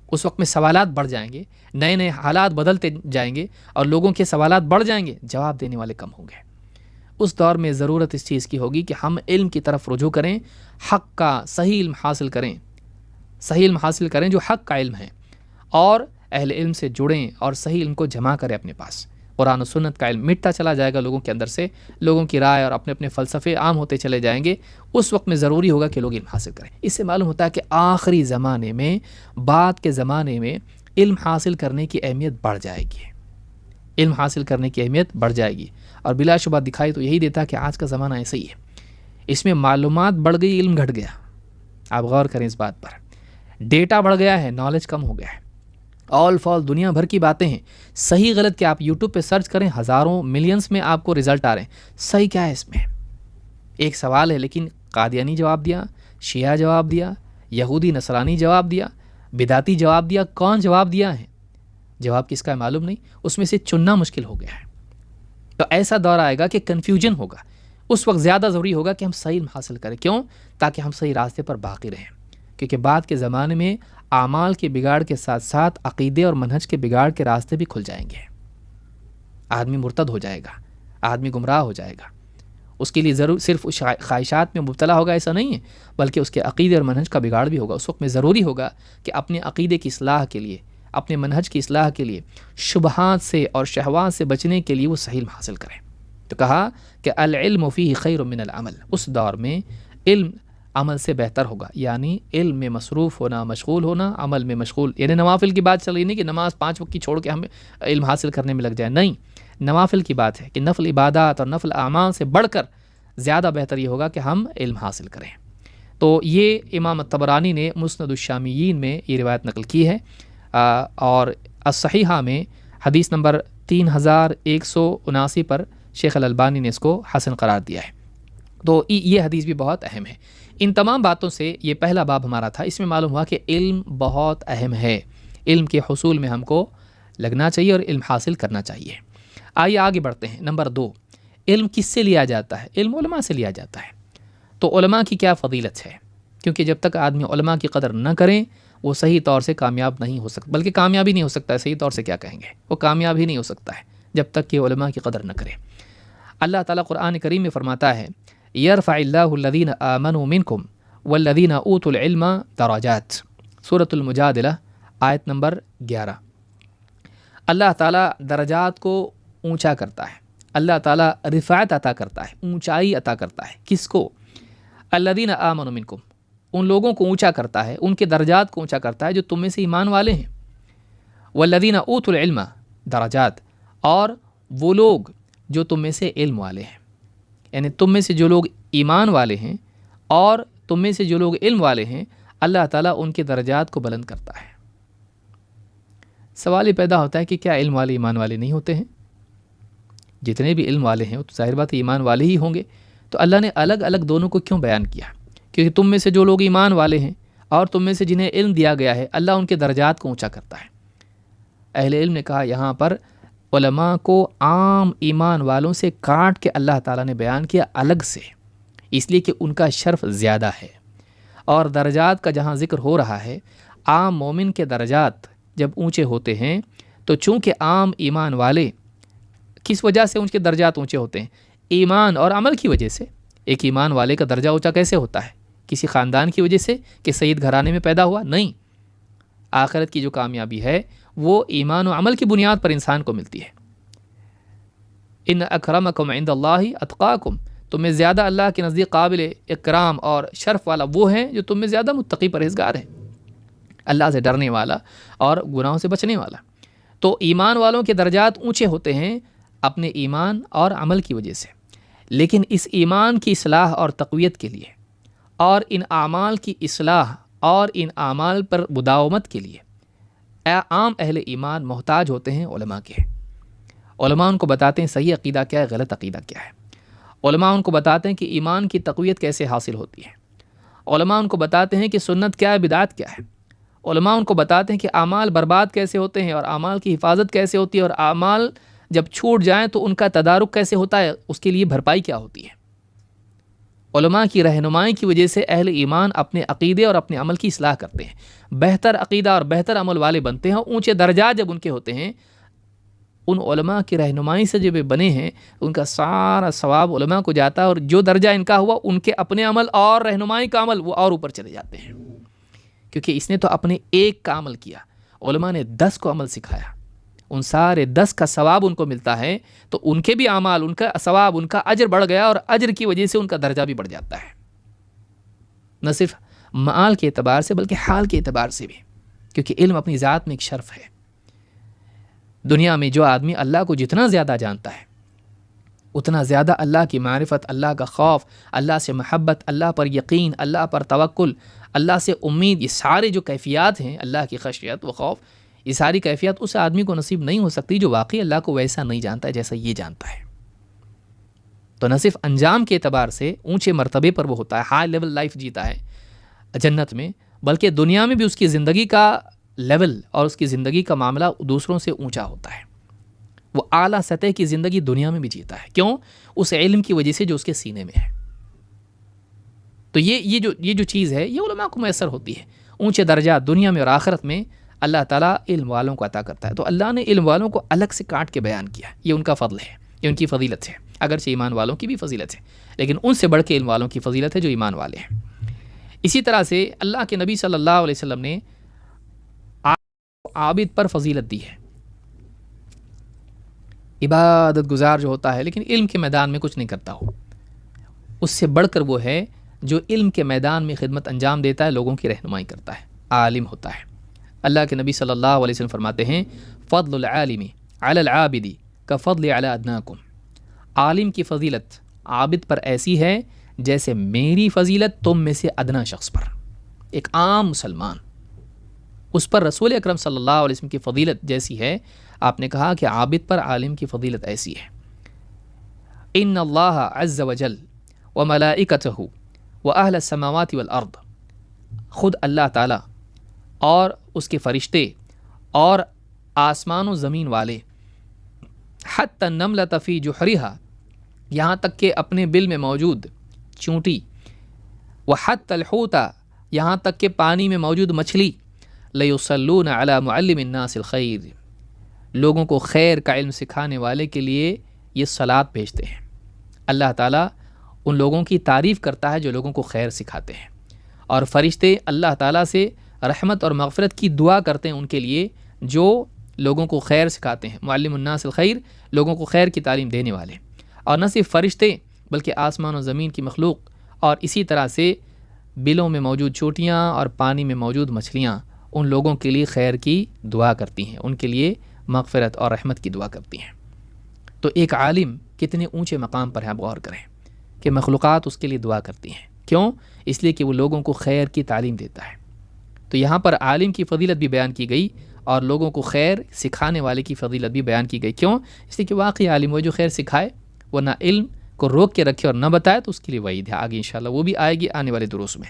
اس وقت میں سوالات بڑھ جائیں گے، نئے نئے حالات بدلتے جائیں گے اور لوگوں کے سوالات بڑھ جائیں گے، جواب دینے والے کم ہوں گے۔ اس دور میں ضرورت اس چیز کی ہوگی کہ ہم علم کی طرف رجوع کریں، حق کا صحیح علم حاصل کریں، صحیح علم حاصل کریں جو حق کا علم ہے، اور اہل علم سے جڑیں اور صحیح علم کو جمع کریں اپنے پاس۔ قرآن و سنت کا علم مٹتا چلا جائے گا لوگوں کے اندر سے، لوگوں کی رائے اور اپنے اپنے فلسفے عام ہوتے چلے جائیں گے، اس وقت میں ضروری ہوگا کہ لوگ علم حاصل کریں۔ اس سے معلوم ہوتا ہے کہ آخری زمانے میں، بعد کے زمانے میں علم حاصل کرنے کی اہمیت بڑھ جائے گی، علم حاصل کرنے کی اہمیت بڑھ جائے گی، اور بلا شبہ دکھائی تو یہی دیتا کہ آج کا زمانہ ایسا ہی ہے، اس میں معلومات بڑھ گئی، علم گھٹ گیا۔ آپ غور کریں اس بات پر. ڈیٹا بڑھ گیا ہے، نالج کم ہو گیا ہے. آل فال دنیا بھر کی باتیں ہیں، صحیح غلط کیا آپ یوٹیوب پہ سرچ کریں، ہزاروں ملینز میں آپ کو رزلٹ آ رہے ہیں. صحیح کیا ہے اس میں؟ ایک سوال ہے، لیکن قادیانی جواب دیا، شیعہ جواب دیا، یہودی نصرانی جواب دیا، بدعتی جواب دیا. کون جواب دیا ہے؟ جواب کس کا ہے معلوم نہیں. اس میں سے چننا مشکل ہو گیا ہے. تو ایسا دور آئے گا کہ کنفیوژن ہوگا. اس وقت زیادہ ضروری ہوگا کہ ہم صحیح علم حاصل کریں. کیوں؟ تاکہ ہم صحیح راستے پر باقی رہیں. کیونکہ بعد کے زمانے میں اعمال کے بگاڑ کے ساتھ ساتھ عقیدے اور منہج کے بگاڑ کے راستے بھی کھل جائیں گے. آدمی مرتد ہو جائے گا، آدمی گمراہ ہو جائے گا. اس کے لیے ضرور صرف خواہشات میں مبتلا ہوگا ایسا نہیں ہے، بلکہ اس کے عقیدے اور منہج کا بگاڑ بھی ہوگا. اس وقت میں ضروری ہوگا کہ اپنے عقیدے کی اصلاح کے لیے، اپنے منہج کی اصلاح کے لیے، شبہات سے اور شہوات سے بچنے کے لیے وہ صحیح علم حاصل کریں. تو کہا کہ العلم فیہ خیر من العمل. اس دور میں علم عمل سے بہتر ہوگا. یعنی علم میں مصروف ہونا، مشغول ہونا، عمل میں مشغول. یعنی نوافل کی بات چل رہی نہیں کہ نماز 5 وقت کی چھوڑ کے ہم علم حاصل کرنے میں لگ جائیں. نہیں، نوافل کی بات ہے کہ نفل عبادات اور نفل اعمال سے بڑھ کر زیادہ بہتر یہ ہوگا کہ ہم علم حاصل کریں. تو یہ امام طبرانی نے مسند الشامیین میں یہ روایت نقل کی ہے، اور الصحیحہ میں حدیث نمبر 3179 پر شیخ الالبانی نے اس کو حسن قرار دیا ہے. تو یہ حدیث بھی بہت اہم ہے. ان تمام باتوں سے یہ پہلا باب ہمارا تھا. اس میں معلوم ہوا کہ علم بہت اہم ہے. علم کے حصول میں ہم کو لگنا چاہیے اور علم حاصل کرنا چاہیے. آئیے آگے بڑھتے ہیں. نمبر 2، علم کس سے لیا جاتا ہے؟ علم علماء سے لیا جاتا ہے. تو علماء کی کیا فضیلت ہے؟ کیونکہ جب تک آدمی علماء کی قدر نہ کریں وہ صحیح طور سے کامیاب نہیں ہو سکتا، بلکہ کامیاب ہی نہیں ہو سکتا ہے. صحیح طور سے کیا کہیں گے، وہ کامیاب ہی نہیں ہو سکتا ہے جب تک کہ علماء کی قدر نہ کرے. اللہ تعالیٰ قرآن کریم میں فرماتا ہے یرفع اللہ الذین آمنوا منکم والذین اوتوا العلم درجات. سورۃ المجادلہ آیت نمبر 11. اللہ تعالیٰ درجات کو اونچا کرتا ہے. اللہ تعالیٰ رفعت عطا کرتا ہے، اونچائی عطا کرتا ہے. کس کو؟ الذین آمنوا منکم، ان لوگوں کو اونچا کرتا ہے، ان کے درجات کو اونچا کرتا ہے جو تم میں سے ایمان والے ہیں. والذین اوتوا العلم درجات، اور وہ لوگ جو تم میں سے علم والے ہیں. یعنی تم میں سے جو لوگ ایمان والے ہیں اور تم میں سے جو لوگ علم والے ہیں، اللہ تعالیٰ ان کے درجات کو بلند کرتا ہے. سوال یہ پیدا ہوتا ہے کہ کیا علم والے ایمان والے نہیں ہوتے ہیں؟ جتنے بھی علم والے ہیں وہ تو ظاہر بات ہے ایمان والے ہی ہوں گے. تو اللہ نے الگ الگ دونوں کو کیوں بیان کیا؟ کیونکہ تم میں سے جو لوگ ایمان والے ہیں اور تم میں سے جنہیں علم دیا گیا ہے، اللہ ان کے درجات کو اونچا کرتا ہے. اہل علم نے کہا یہاں پر علماء کو عام ایمان والوں سے کاٹ کے اللہ تعالیٰ نے بیان کیا الگ سے، اس لیے کہ ان کا شرف زیادہ ہے. اور درجات کا جہاں ذکر ہو رہا ہے، عام مومن کے درجات جب اونچے ہوتے ہیں تو چونکہ عام ایمان والے کس وجہ سے ان کے درجات اونچے ہوتے ہیں؟ ایمان اور عمل کی وجہ سے. ایک ایمان والے کا درجہ اونچا کیسے ہوتا ہے؟ کسی خاندان کی وجہ سے کہ سید گھرانے میں پیدا ہوا؟ نہیں. آخرت کی جو کامیابی ہے وہ ایمان و عمل کی بنیاد پر انسان کو ملتی ہے. ان اکرمکم عند اللہ اتقاکم، تم میں زیادہ اللہ کے نزدیک قابل اکرام اور شرف والا وہ ہیں جو تم میں زیادہ متقی پرہیزگار ہیں، اللہ سے ڈرنے والا اور گناہوں سے بچنے والا. تو ایمان والوں کے درجات اونچے ہوتے ہیں اپنے ایمان اور عمل کی وجہ سے. لیکن اس ایمان کی اصلاح اور تقویت کے لیے اور ان اعمال کی اصلاح اور ان اعمال پر مداومت کے لیے عام اہل ایمان محتاج ہوتے ہیں علماء کے. علماء ان کو بتاتے ہیں صحیح عقیدہ کیا ہے، غلط عقیدہ کیا ہے. علماء ان کو بتاتے ہیں کہ ایمان کی تقویت کیسے حاصل ہوتی ہے. علماء ان کو بتاتے ہیں کہ سنت کیا ہے، بدعت کیا ہے. علماء ان کو بتاتے ہیں کہ اعمال برباد کیسے ہوتے ہیں اور اعمال کی حفاظت کیسے ہوتی ہے، اور اعمال جب چھوٹ جائیں تو ان کا تدارک کیسے ہوتا ہے، اس کے لیے بھرپائی کیا ہوتی ہے. علماء کی رہنمائی کی وجہ سے اہل ایمان اپنے عقیدے اور اپنے عمل کی اصلاح کرتے ہیں، بہتر عقیدہ اور بہتر عمل والے بنتے ہیں. اونچے درجات جب ان کے ہوتے ہیں، ان علماء کی رہنمائی سے جب بنے ہیں، ان کا سارا ثواب علماء کو جاتا ہے، اور جو درجہ ان کا ہوا ان کے اپنے عمل اور رہنمائی کا عمل وہ اور اوپر چلے جاتے ہیں. کیونکہ اس نے تو اپنے ایک کا عمل کیا، علماء نے 10 کو عمل سکھایا، ان سارے 10 کا ثواب ان کو ملتا ہے. تو ان کے بھی اعمال، ان کا ثواب، ان کا اجر بڑھ گیا، اور اجر کی وجہ سے ان کا درجہ بھی بڑھ جاتا ہے، نہ صرف مال کے اعتبار سے بلکہ حال کے اعتبار سے بھی. کیونکہ علم اپنی ذات میں ایک شرف ہے. دنیا میں جو آدمی اللہ کو جتنا زیادہ جانتا ہے اتنا زیادہ اللہ کی معرفت، اللہ کا خوف، اللہ سے محبت، اللہ پر یقین، اللہ پر توکل، اللہ سے امید، یہ سارے جو کیفیات ہیں، اللہ کی خشیت و خوف، یہ ساری کیفیت اس آدمی کو نصیب نہیں ہو سکتی جو واقعی اللہ کو ویسا نہیں جانتا ہے جیسا یہ جانتا ہے۔ تو نہ صرف انجام کے اعتبار سے اونچے مرتبے پر وہ ہوتا ہے، ہائی لیول لائف جیتا ہے جنت میں، بلکہ دنیا میں بھی اس کی زندگی کا لیول اور اس کی زندگی کا معاملہ دوسروں سے اونچا ہوتا ہے۔ وہ اعلیٰ سطح کی زندگی دنیا میں بھی جیتا ہے، کیوں؟ اس علم کی وجہ سے جو اس کے سینے میں ہے۔ تو یہ جو چیز ہے یہ علماء کو میسر ہوتی ہے، اونچے درجات دنیا میں اور آخرت میں اللہ تعالیٰ علم والوں کو عطا کرتا ہے۔ تو اللہ نے علم والوں کو الگ سے کاٹ کے بیان کیا، یہ ان کا فضل ہے، یہ ان کی فضیلت ہے، اگرچہ ایمان والوں کی بھی فضیلت ہے، لیکن ان سے بڑھ کے علم والوں کی فضیلت ہے جو ایمان والے ہیں۔ اسی طرح سے اللہ کے نبی صلی اللہ علیہ وسلم نے عابد پر فضیلت دی ہے، عبادت گزار جو ہوتا ہے لیکن علم کے میدان میں کچھ نہیں کرتا ہو، اس سے بڑھ کر وہ ہے جو علم کے میدان میں خدمت انجام دیتا ہے، لوگوں کی رہنمائی کرتا ہے، عالم ہوتا ہے۔ اللہ کے نبی صلی اللہ علیہ وسلم فرماتے ہیں فضل العالم علی العابد کفضل علی ادناکم، عالم کی فضیلت عابد پر ایسی ہے جیسے میری فضیلت تم میں سے ادنا شخص پر، ایک عام مسلمان اس پر رسول اکرم صلی اللہ علیہ وسلم کی فضیلت جیسی ہے، آپ نے کہا کہ عابد پر عالم کی فضیلت ایسی ہے۔ ان اللہ عز وجل وملائکتہ واہل السماوات والارض، خود اللہ تعالی اور اس کے فرشتے اور آسمان و زمین والے، حتی النملۃ فی جحرہا، یہاں تک کہ اپنے بل میں موجود چونٹی، وحتی الحوت، یہاں تک کہ پانی میں موجود مچھلی، لیصلون علی معلم الناس الخیر، لوگوں کو خیر کا علم سکھانے والے کے لیے یہ صلاۃ بھیجتے ہیں۔ اللہ تعالیٰ ان لوگوں کی تعریف کرتا ہے جو لوگوں کو خیر سکھاتے ہیں، اور فرشتے اللہ تعالیٰ سے رحمت اور مغفرت کی دعا کرتے ہیں ان کے لیے جو لوگوں کو خیر سکھاتے ہیں، معلم الناس الخیر، لوگوں کو خیر کی تعلیم دینے والے۔ اور نہ صرف فرشتے بلکہ آسمان و زمین کی مخلوق، اور اسی طرح سے بلوں میں موجود چوٹیاں اور پانی میں موجود مچھلیاں ان لوگوں کے لیے خیر کی دعا کرتی ہیں، ان کے لیے مغفرت اور رحمت کی دعا کرتی ہیں۔ تو ایک عالم کتنے اونچے مقام پر ہے، آپ غور کریں کہ مخلوقات اس کے لیے دعا کرتی ہیں، کیوں؟ اس لیے کہ وہ لوگوں کو خیر کی تعلیم دیتا ہے۔ تو یہاں پر عالم کی فضیلت بھی بیان کی گئی اور لوگوں کو خیر سکھانے والے کی فضیلت بھی بیان کی گئی، کیوں؟ اس لیے کہ واقعی عالم وہ جو خیر سکھائے، وہ نہ علم کو روک کے رکھے اور نہ بتائے تو اس کے لیے وعید ہے، آگے انشاءاللہ وہ بھی آئے گی آنے والے دروس میں۔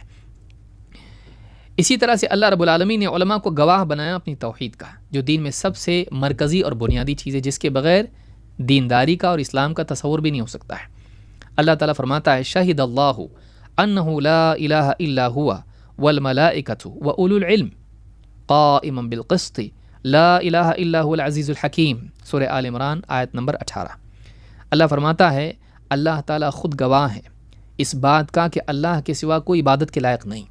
اسی طرح سے اللہ رب العالمین نے علماء کو گواہ بنایا اپنی توحید کا، جو دین میں سب سے مرکزی اور بنیادی چیز ہے، جس کے بغیر دینداری کا اور اسلام کا تصور بھی نہیں ہو سکتا ہے۔ اللہ تعالیٰ فرماتا ہے شہد اللہ انہ لا الہ الا ہوا والملائکۃ واولو العلم قائما بالقسط لا الہ الا هو العزیز الحکیم، سورہ آل عمران آیت نمبر 18۔ اللہ فرماتا ہے اللہ تعالیٰ خود گواہ ہے اس بات کا کہ اللہ کے سوا کوئی عبادت کے لائق نہیں،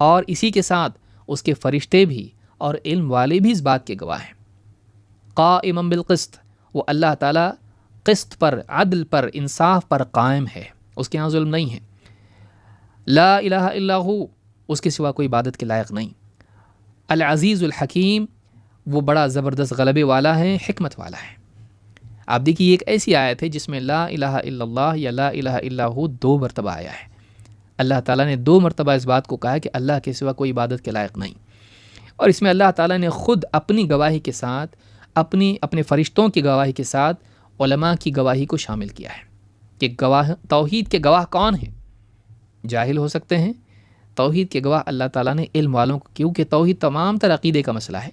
اور اسی کے ساتھ اس کے فرشتے بھی اور علم والے بھی اس بات کے گواہ ہیں۔ قائما بالقسط، وہ اللہ تعالیٰ قسط پر، عدل پر، انصاف پر قائم ہے، اس کے ہاں ظلم نہیں ہے۔ لا الہ الا ہو، اس کے سوا کوئی عبادت کے لائق نہیں۔ العزیز الحکیم، وہ بڑا زبردست غلبے والا ہے، حکمت والا ہے۔ آپ دیکھیے ایک ایسی آیت ہے جس میں لا الہ الا اللہ یا لا الہ الا ہو 2 مرتبہ آیا ہے۔ اللہ تعالیٰ نے 2 مرتبہ اس بات کو کہا ہے کہ اللہ کے سوا کوئی عبادت کے لائق نہیں، اور اس میں اللہ تعالیٰ نے خود اپنی گواہی کے ساتھ، اپنے فرشتوں کی گواہی کے ساتھ علماء کی گواہی کو شامل کیا ہے کہ توحید کے گواہ کون ہیں؟ جاہل ہو سکتے ہیں، توحید کے گواہ اللہ تعالیٰ نے علم والوں کو، کیونکہ توحید تمام تر عقیدے کا مسئلہ ہے۔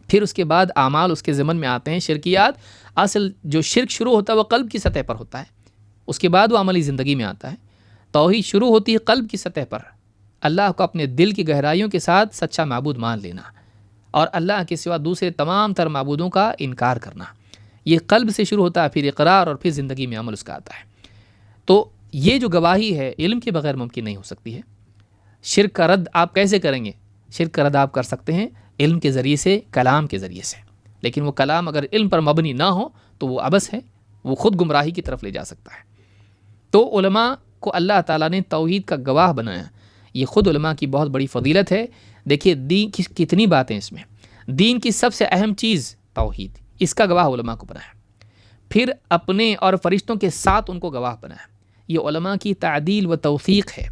پھر اس کے بعد اعمال اس کے ضمن میں آتے ہیں، شرکیات۔ اصل جو شرک شروع ہوتا ہے وہ قلب کی سطح پر ہوتا ہے، اس کے بعد وہ عملی زندگی میں آتا ہے۔ توحید شروع ہوتی ہے قلب کی سطح پر، اللہ کو اپنے دل کی گہرائیوں کے ساتھ سچا معبود مان لینا، اور اللہ کے سوا دوسرے تمام تر معبودوں کا انکار کرنا۔ یہ قلب سے شروع ہوتا ہے، پھر اقرار، اور پھر زندگی میں عمل اس کا آتا ہے۔ تو یہ جو گواہی ہے علم کے بغیر ممکن نہیں ہو سکتی ہے۔ شرک کا رد آپ کیسے کریں گے؟ شرک کا رد آپ کر سکتے ہیں علم کے ذریعے سے، کلام کے ذریعے سے، لیکن وہ کلام اگر علم پر مبنی نہ ہو تو وہ عبث ہے، وہ خود گمراہی کی طرف لے جا سکتا ہے۔ تو علماء کو اللہ تعالیٰ نے توحید کا گواہ بنایا، یہ خود علماء کی بہت بڑی فضیلت ہے۔ دیکھیے دین کی کتنی باتیں اس میں، دین کی سب سے اہم چیز توحید، اس کا گواہ علماء کو بنایا۔ پھر اپنے اور فرشتوں کے ساتھ ان کو گواہ بنایا۔ یہ علماء کی تعدیل و توثیق ہے۔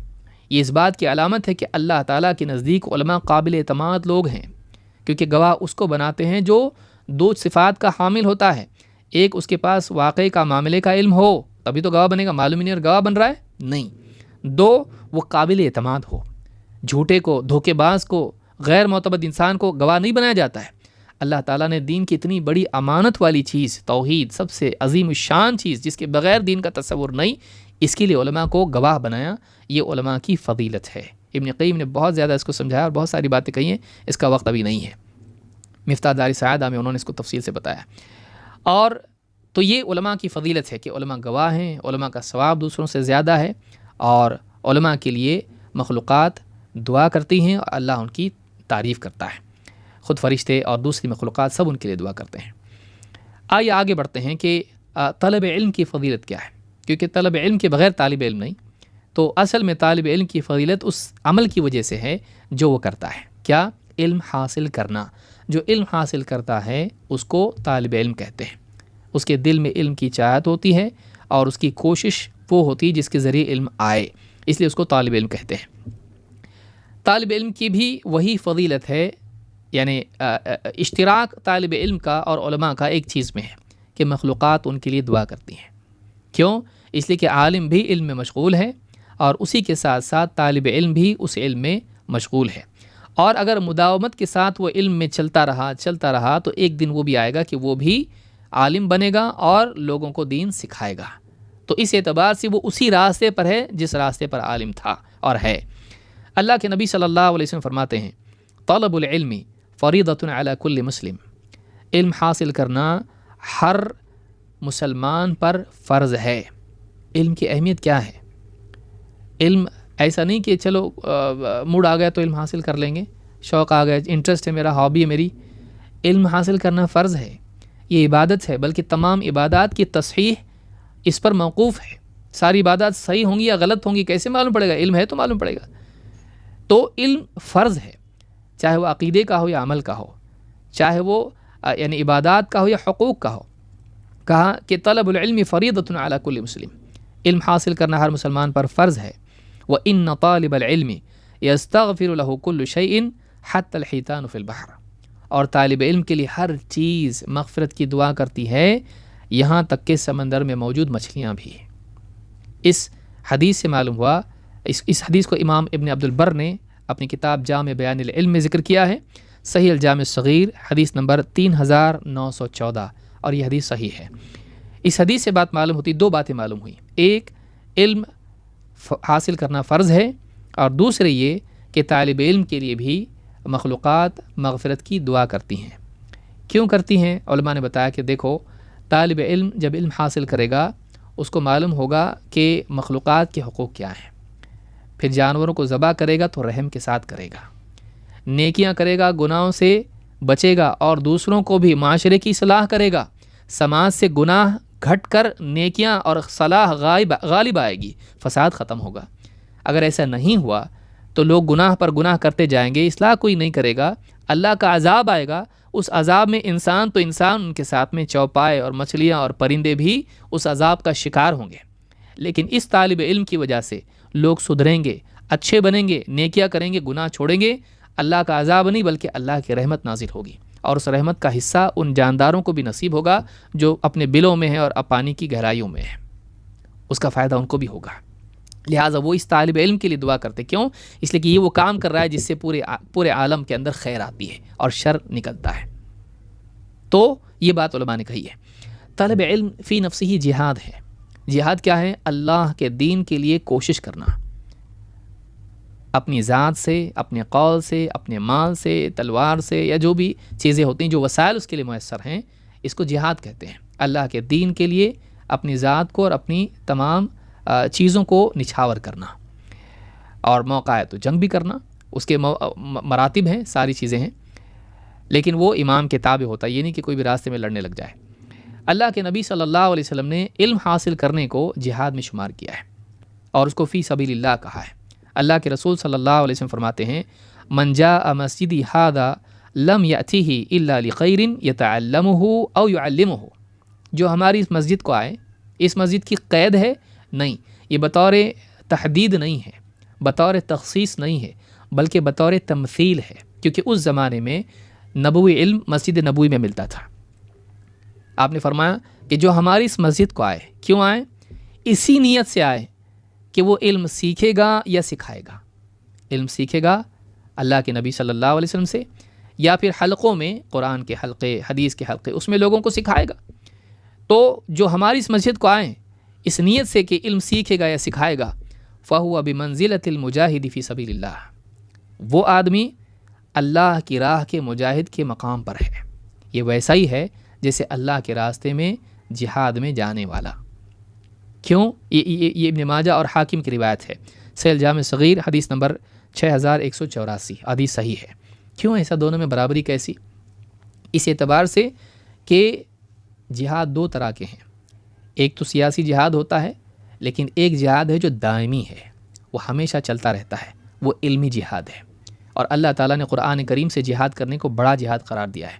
یہ اس بات کی علامت ہے کہ اللہ تعالیٰ کے نزدیک علماء قابل اعتماد لوگ ہیں، کیونکہ گواہ اس کو بناتے ہیں جو دو صفات کا حامل ہوتا ہے۔ ایک، اس کے پاس واقعے کا معاملے کا علم ہو، تبھی تو گواہ بنے گا، معلوم ہی نہیں اور گواہ بن رہا ہے نہیں۔ دو، وہ قابل اعتماد ہو، جھوٹے کو، دھوکے باز کو، غیر معتمد انسان کو گواہ نہیں بنایا جاتا ہے۔ اللہ تعالیٰ نے دین کی اتنی بڑی امانت والی چیز توحید، سب سے عظیم الشان چیز جس کے بغیر دین کا تصور نہیں، اس کے لیے علماء کو گواہ بنایا۔ یہ علماء کی فضیلت ہے۔ ابن قیم نے بہت زیادہ اس کو سمجھایا اور بہت ساری باتیں کہی ہیں، اس کا وقت ابھی نہیں ہے۔ مفتاح دار سعادہ میں انہوں نے اس کو تفصیل سے بتایا۔ اور تو یہ علماء کی فضیلت ہے کہ علماء گواہ ہیں، علماء کا ثواب دوسروں سے زیادہ ہے، اور علماء کے لیے مخلوقات دعا کرتی ہیں اور اللہ ان کی تعریف کرتا ہے۔ خود فرشتے اور دوسری مخلوقات سب ان کے لیے دعا کرتے ہیں۔ آئیے آگے بڑھتے ہیں کہ طلب علم کی فضیلت کیا ہے، کیونکہ طلب علم کے بغیر طالب علم نہیں، تو اصل میں طالب علم کی فضیلت اس عمل کی وجہ سے ہے جو وہ کرتا ہے۔ کیا؟ علم حاصل کرنا۔ جو علم حاصل کرتا ہے اس کو طالب علم کہتے ہیں۔ اس کے دل میں علم کی چاہت ہوتی ہے اور اس کی کوشش وہ ہوتی ہے جس کے ذریعے علم آئے، اس لیے اس کو طالب علم کہتے ہیں۔ طالب علم کی بھی وہی فضیلت ہے، یعنی اشتراک طالب علم کا اور علماء کا ایک چیز میں ہے کہ مخلوقات ان کے لیے دعا کرتی ہیں۔ کیوں؟ اس لیے کہ عالم بھی علم میں مشغول ہے اور اسی کے ساتھ ساتھ طالب علم بھی اس علم میں مشغول ہے، اور اگر مداومت کے ساتھ وہ علم میں چلتا رہا تو ایک دن وہ بھی آئے گا کہ وہ بھی عالم بنے گا اور لوگوں کو دین سکھائے گا۔ تو اس اعتبار سے وہ اسی راستے پر ہے جس راستے پر عالم تھا اور ہے۔ اللہ کے نبی صلی اللہ علیہ وسلم فرماتے ہیں، طلب العلم فریضۃ علی کل مسلم۔ علم حاصل کرنا ہر مسلمان پر فرض ہے۔ علم کی اہمیت کیا ہے؟ علم ایسا نہیں کہ چلو موڈ آ گیا تو علم حاصل کر لیں گے، شوق آ گیا، انٹرسٹ ہے میرا، ہابی ہے میری۔ علم حاصل کرنا فرض ہے، یہ عبادت ہے، بلکہ تمام عبادات کی تصحیح اس پر موقوف ہے۔ ساری عبادات صحیح ہوں گی یا غلط ہوں گی کیسے معلوم پڑے گا؟ علم ہے تو معلوم پڑے گا۔ تو علم فرض ہے، چاہے وہ عقیدے کا ہو یا عمل کا ہو، چاہے وہ یعنی عبادات کا ہو یا حقوق کا ہو۔ کہا کہ طلب العلم فریضۃ علی کل مسلم، علم حاصل کرنا ہر مسلمان پر فرض ہے۔ وَإِنَّ طَالِبَ الْعِلْمِ يَسْتَغْفِرُ لَهُ كُلُّ شَيْءٍ حَتَّى الْحِيتَانُ فِي الْبَحْرِ، اور طالب علم کے لیے ہر چیز مغفرت کی دعا کرتی ہے، یہاں تک کہ سمندر میں موجود مچھلیاں بھی۔ اس حدیث سے معلوم ہوا، اس حدیث کو امام ابن عبد البر نے اپنی کتاب جامع بیان العلم میں ذکر کیا ہے، صحیح الجامع الصغیر حدیث نمبر 3914، اور یہ حدیث صحیح ہے۔ اس حدیث سے بات معلوم ہوتی، دو باتیں معلوم ہوئی، ایک علم حاصل کرنا فرض ہے، اور دوسرے یہ کہ طالب علم کے لیے بھی مخلوقات مغفرت کی دعا کرتی ہیں۔ کیوں کرتی ہیں؟ علماء نے بتایا کہ دیکھو، طالب علم جب علم حاصل کرے گا اس کو معلوم ہوگا کہ مخلوقات کے حقوق کیا ہیں، پھر جانوروں کو ذبح کرے گا تو رحم کے ساتھ کرے گا، نیکیاں کرے گا، گناہوں سے بچے گا، اور دوسروں کو بھی معاشرے کی اصلاح کرے گا، سماج سے گناہ گھٹ کر نیکیاں اور صلاح غالب آئے گی، فساد ختم ہوگا۔ اگر ایسا نہیں ہوا تو لوگ گناہ پر گناہ کرتے جائیں گے، اصلاح کوئی نہیں کرے گا، اللہ کا عذاب آئے گا، اس عذاب میں انسان ان کے ساتھ میں چوپائے اور مچھلیاں اور پرندے بھی اس عذاب کا شکار ہوں گے۔ لیکن اس طالب علم کی وجہ سے لوگ سدھریں گے، اچھے بنیں گے، نیکیاں کریں گے، گناہ چھوڑیں گے، اللہ کا عذاب نہیں بلکہ اللہ کی رحمت نازل ہوگی، اور اس رحمت کا حصہ ان جانداروں کو بھی نصیب ہوگا جو اپنے بلوں میں ہیں اور پانی کی گہرائیوں میں ہیں، اس کا فائدہ ان کو بھی ہوگا۔ لہٰذا وہ اس طالب علم کے لیے دعا کرتے، کیوں؟ اس لیے کہ یہ وہ کام کر رہا ہے جس سے پورے عالم کے اندر خیر آتی ہے اور شر نکلتا ہے۔ تو یہ بات علماء نے کہی ہے۔ طالب علم فی نفسہ ہی جہاد ہے۔ جہاد کیا ہے؟ اللہ کے دین کے لیے کوشش کرنا، اپنی ذات سے، اپنے قول سے، اپنے مال سے، تلوار سے، یا جو بھی چیزیں ہوتی ہیں جو وسائل اس کے لیے میسر ہیں، اس کو جہاد کہتے ہیں۔ اللہ کے دین کے لیے اپنی ذات کو اور اپنی تمام چیزوں کو نچھاور کرنا، اور موقع ہے تو جنگ بھی کرنا، اس کے مراتب ہیں، ساری چیزیں ہیں، لیکن وہ امام کے تابع ہوتا ہے، یہ نہیں کہ کوئی بھی راستے میں لڑنے لگ جائے۔ اللہ کے نبی صلی اللہ علیہ وسلم نے علم حاصل کرنے کو جہاد میں شمار کیا ہے اور اس کو فی سبیل اللہ کہا ہے۔ اللہ کے رسول صلی اللہ علیہ وسلم فرماتے ہیں، من جاء مسجدی ھذا لم یأتہ الا لخیر یتعلمہ او یعلمہ، جو ہماری اس مسجد کو آئے، اس مسجد کی قید ہے نہیں، یہ بطور تحدید نہیں ہے، بطور تخصیص نہیں ہے، بلکہ بطور تمثیل ہے، کیونکہ اس زمانے میں نبوی علم مسجد نبوی میں ملتا تھا۔ آپ نے فرمایا کہ جو ہماری اس مسجد کو آئے، کیوں آئے؟ اسی نیت سے آئے کہ وہ علم سیکھے گا یا سکھائے گا۔ علم سیکھے گا اللہ کے نبی صلی اللہ علیہ وسلم سے، یا پھر حلقوں میں، قرآن کے حلقے، حدیث کے حلقے، اس میں لوگوں کو سکھائے گا۔ تو جو ہماری اس مسجد کو آئیں اس نیت سے کہ علم سیکھے گا یا سکھائے گا، فَهُوَ بِمَنزِلَةِ الْمُجَاهِدِ فِي سَبِيلِ اللَّهِ، وہ آدمی اللہ کی راہ کے مجاہد کے مقام پر ہے۔ یہ ویسا ہی ہے جیسے اللہ کے راستے میں جہاد میں جانے والا۔ کیوں؟ یہ ابن ماجہ اور حاکم کی روایت ہے، صحیح الجامع صغیر حدیث نمبر 6184، حدیث صحیح ہے۔ کیوں ایسا دونوں میں برابری کیسی؟ اس اعتبار سے کہ جہاد دو طرح کے ہیں، ایک تو سیاسی جہاد ہوتا ہے، لیکن ایک جہاد ہے جو دائمی ہے، وہ ہمیشہ چلتا رہتا ہے، وہ علمی جہاد ہے۔ اور اللہ تعالیٰ نے قرآن کریم سے جہاد کرنے کو بڑا جہاد قرار دیا ہے۔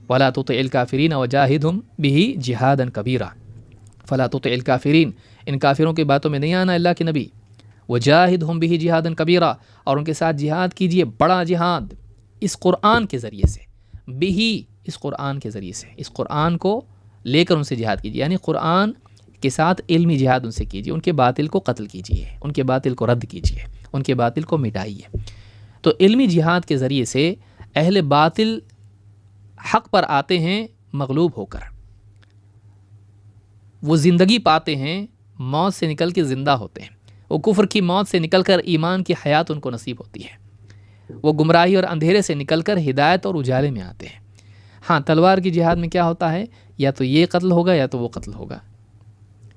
وَلَا تُطِعِ الْكَافِرِينَ وَجَاهِدْهُمْ بِهِ جِهَادًا كَبِيرًا، فَلَا تُطِعِ الْكَافِرِينَ، ان کافروں کی باتوں میں نہیں آنا اللہ کے نبی۔ وَجَاهِدْهُمْ بِهِ جِهَادًا كَبِيرًا، اور ان کے ساتھ جہاد کیجئے بڑا جہاد، اس قرآن کے ذریعے سے، بِهِ، اس قرآن کے ذریعے سے، اس قرآن کو لے کر ان سے جہاد کیجئے، یعنی قرآن کے ساتھ علمی جہاد ان سے کیجئے، ان کے باطل کو قتل کیجئے، ان کے باطل کو رد کیجئے، ان کے باطل کو مٹائیے۔ تو علمی جہاد کے ذریعے سے اہل باطل حق پر آتے ہیں مغلوب ہو کر، وہ زندگی پاتے ہیں، موت سے نکل کے زندہ ہوتے ہیں، وہ کفر کی موت سے نکل کر ایمان کی حیات ان کو نصیب ہوتی ہے، وہ گمراہی اور اندھیرے سے نکل کر ہدایت اور اجالے میں آتے ہیں۔ ہاں، تلوار کی جہاد میں کیا ہوتا ہے؟ یا تو یہ قتل ہوگا یا تو وہ قتل ہوگا،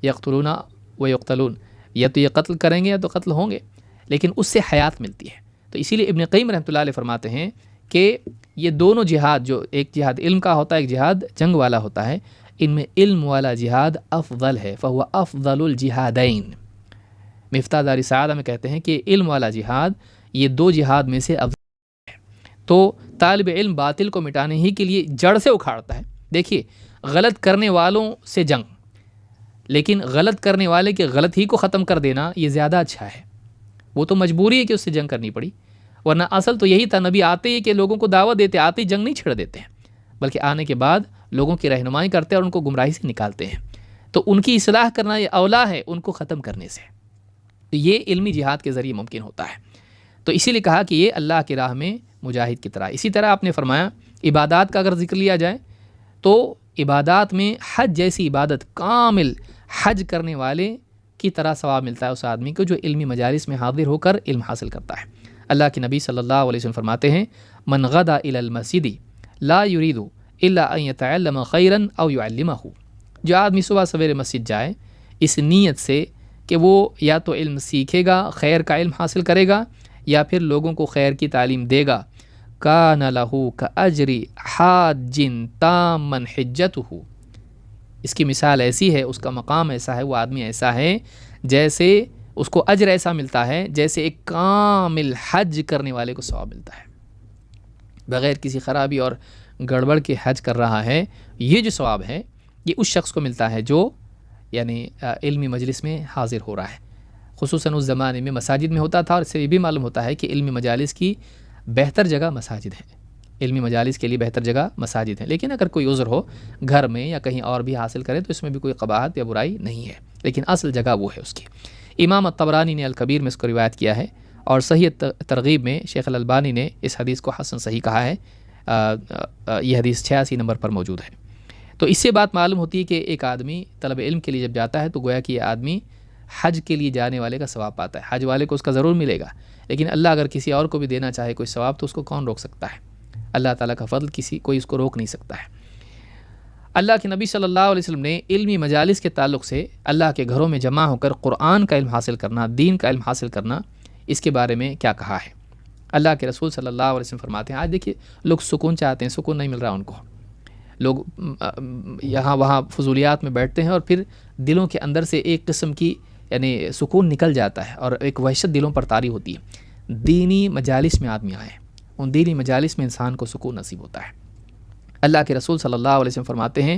یقتلون و یقتلون، یا تو یہ قتل کریں گے یا تو قتل ہوں گے، لیکن اس سے حیات ملتی ہے۔ تو اسی لیے ابن قیم رحمۃ اللہ علیہ فرماتے ہیں کہ یہ دونوں جہاد، جو ایک جہاد علم کا ہوتا ہے، ایک جہاد جنگ والا ہوتا ہے، ان میں علم والا جہاد افضل ہے، فہو افضل الجہادین۔ مفتاح دار سعادہ میں کہتے ہیں کہ علم والا جہاد یہ دو جہاد میں سے افضل ہے۔ تو طالب علم باطل کو مٹانے ہی کے لیے جڑ سے اکھاڑتا ہے۔ دیکھیے، غلط کرنے والوں سے جنگ، لیکن غلط کرنے والے کے غلط ہی کو ختم کر دینا یہ زیادہ اچھا ہے۔ وہ تو مجبوری ہے کہ اس سے جنگ کرنی پڑی، ورنہ اصل تو یہی تھا، نبی آتے ہی کہ لوگوں کو دعوت دیتے، آتے ہی جنگ نہیں چھڑ دیتے ہیں، بلکہ آنے کے بعد لوگوں کی رہنمائی کرتے ہیں اور ان کو گمراہی سے نکالتے ہیں۔ تو ان کی اصلاح کرنا یہ اولا ہے ان کو ختم کرنے سے۔ تو یہ علمی جہاد کے ذریعے ممکن ہوتا ہے۔ تو اسی لیے کہا کہ یہ اللہ کی راہ میں مجاہد کی طرح۔ اسی طرح آپ نے فرمایا عبادات کا اگر ذکر لیا جائے تو عبادات میں حج جیسی عبادت کامل حج کرنے والے کی طرح ثواب ملتا ہے اس آدمی کو جو علمی مجالس میں حاضر ہو کر علم حاصل کرتا ہے۔ اللہ کے نبی صلی اللہ علیہ وسلم فرماتے ہیں من غدا الی المسجد لا یرید الا ان یتعلم خیرا او یعلمہ، جو آدمی صبح سویرے مسجد جائے اس نیت سے کہ وہ یا تو علم سیکھے گا، خیر کا علم حاصل کرے گا، یا پھر لوگوں کو خیر کی تعلیم دے گا، کان لہ کاجر حاج تاما حجتہ، اس کی مثال ایسی ہے، اس کا مقام ایسا ہے، وہ آدمی ایسا ہے جیسے اس کو اجر ایسا ملتا ہے جیسے ایک کامل حج کرنے والے کو ثواب ملتا ہے، بغیر کسی خرابی اور گڑبڑ کے حج کر رہا ہے۔ یہ جو ثواب ہے یہ اس شخص کو ملتا ہے جو یعنی علمی مجلس میں حاضر ہو رہا ہے، خصوصاً اس زمانے میں مساجد میں ہوتا تھا، اور اس سے یہ بھی معلوم ہوتا ہے کہ علمی مجالس کی بہتر جگہ مساجد ہے، علمی مجالس کے لیے بہتر جگہ مساجد ہے۔ لیکن اگر کوئی عذر ہو گھر میں یا کہیں اور بھی حاصل کرے تو اس میں بھی کوئی قباحت یا برائی نہیں ہے، لیکن اصل جگہ وہ ہے اس کی۔ امام الطبرانی نے الکبیر میں اس کو روایت کیا ہے، اور صحیح ترغیب میں شیخ الالبانی نے اس حدیث کو حسن صحیح کہا ہے، یہ حدیث 86 نمبر پر موجود ہے۔ تو اس سے بات معلوم ہوتی ہے کہ ایک آدمی طلب علم کے لیے جب جاتا ہے تو گویا کہ یہ آدمی حج کے لیے جانے والے کا ثواب پاتا ہے، حج والے کو اس کا ضرور ملے گا، لیکن اللہ اگر کسی اور کو بھی دینا چاہے کوئی ثواب تو اس کو کون روک سکتا ہے؟ اللہ تعالیٰ کا فضل کوئی اس کو روک نہیں سکتا ہے۔ اللہ کے نبی صلی اللہ علیہ وسلم نے علمی مجالس کے تعلق سے اللہ کے گھروں میں جمع ہو کر قرآن کا علم حاصل کرنا، دین کا علم حاصل کرنا، اس کے بارے میں کیا کہا ہے؟ اللہ کے رسول صلی اللہ علیہ وسلم فرماتے ہیں، آج دیکھیے لوگ سکون چاہتے ہیں، سکون نہیں مل رہا ان کو، لوگ یہاں وہاں فضولیات میں بیٹھتے ہیں اور پھر دلوں کے اندر سے ایک قسم کی یعنی سکون نکل جاتا ہے اور ایک وحشت دلوں پر طاری ہوتی ہے۔ دینی مجالس میں آدمی آئے، ان دینی مجالس میں انسان کو سکون نصیب ہوتا ہے۔ اللہ کے رسول صلی اللہ علیہ وسلم فرماتے ہیں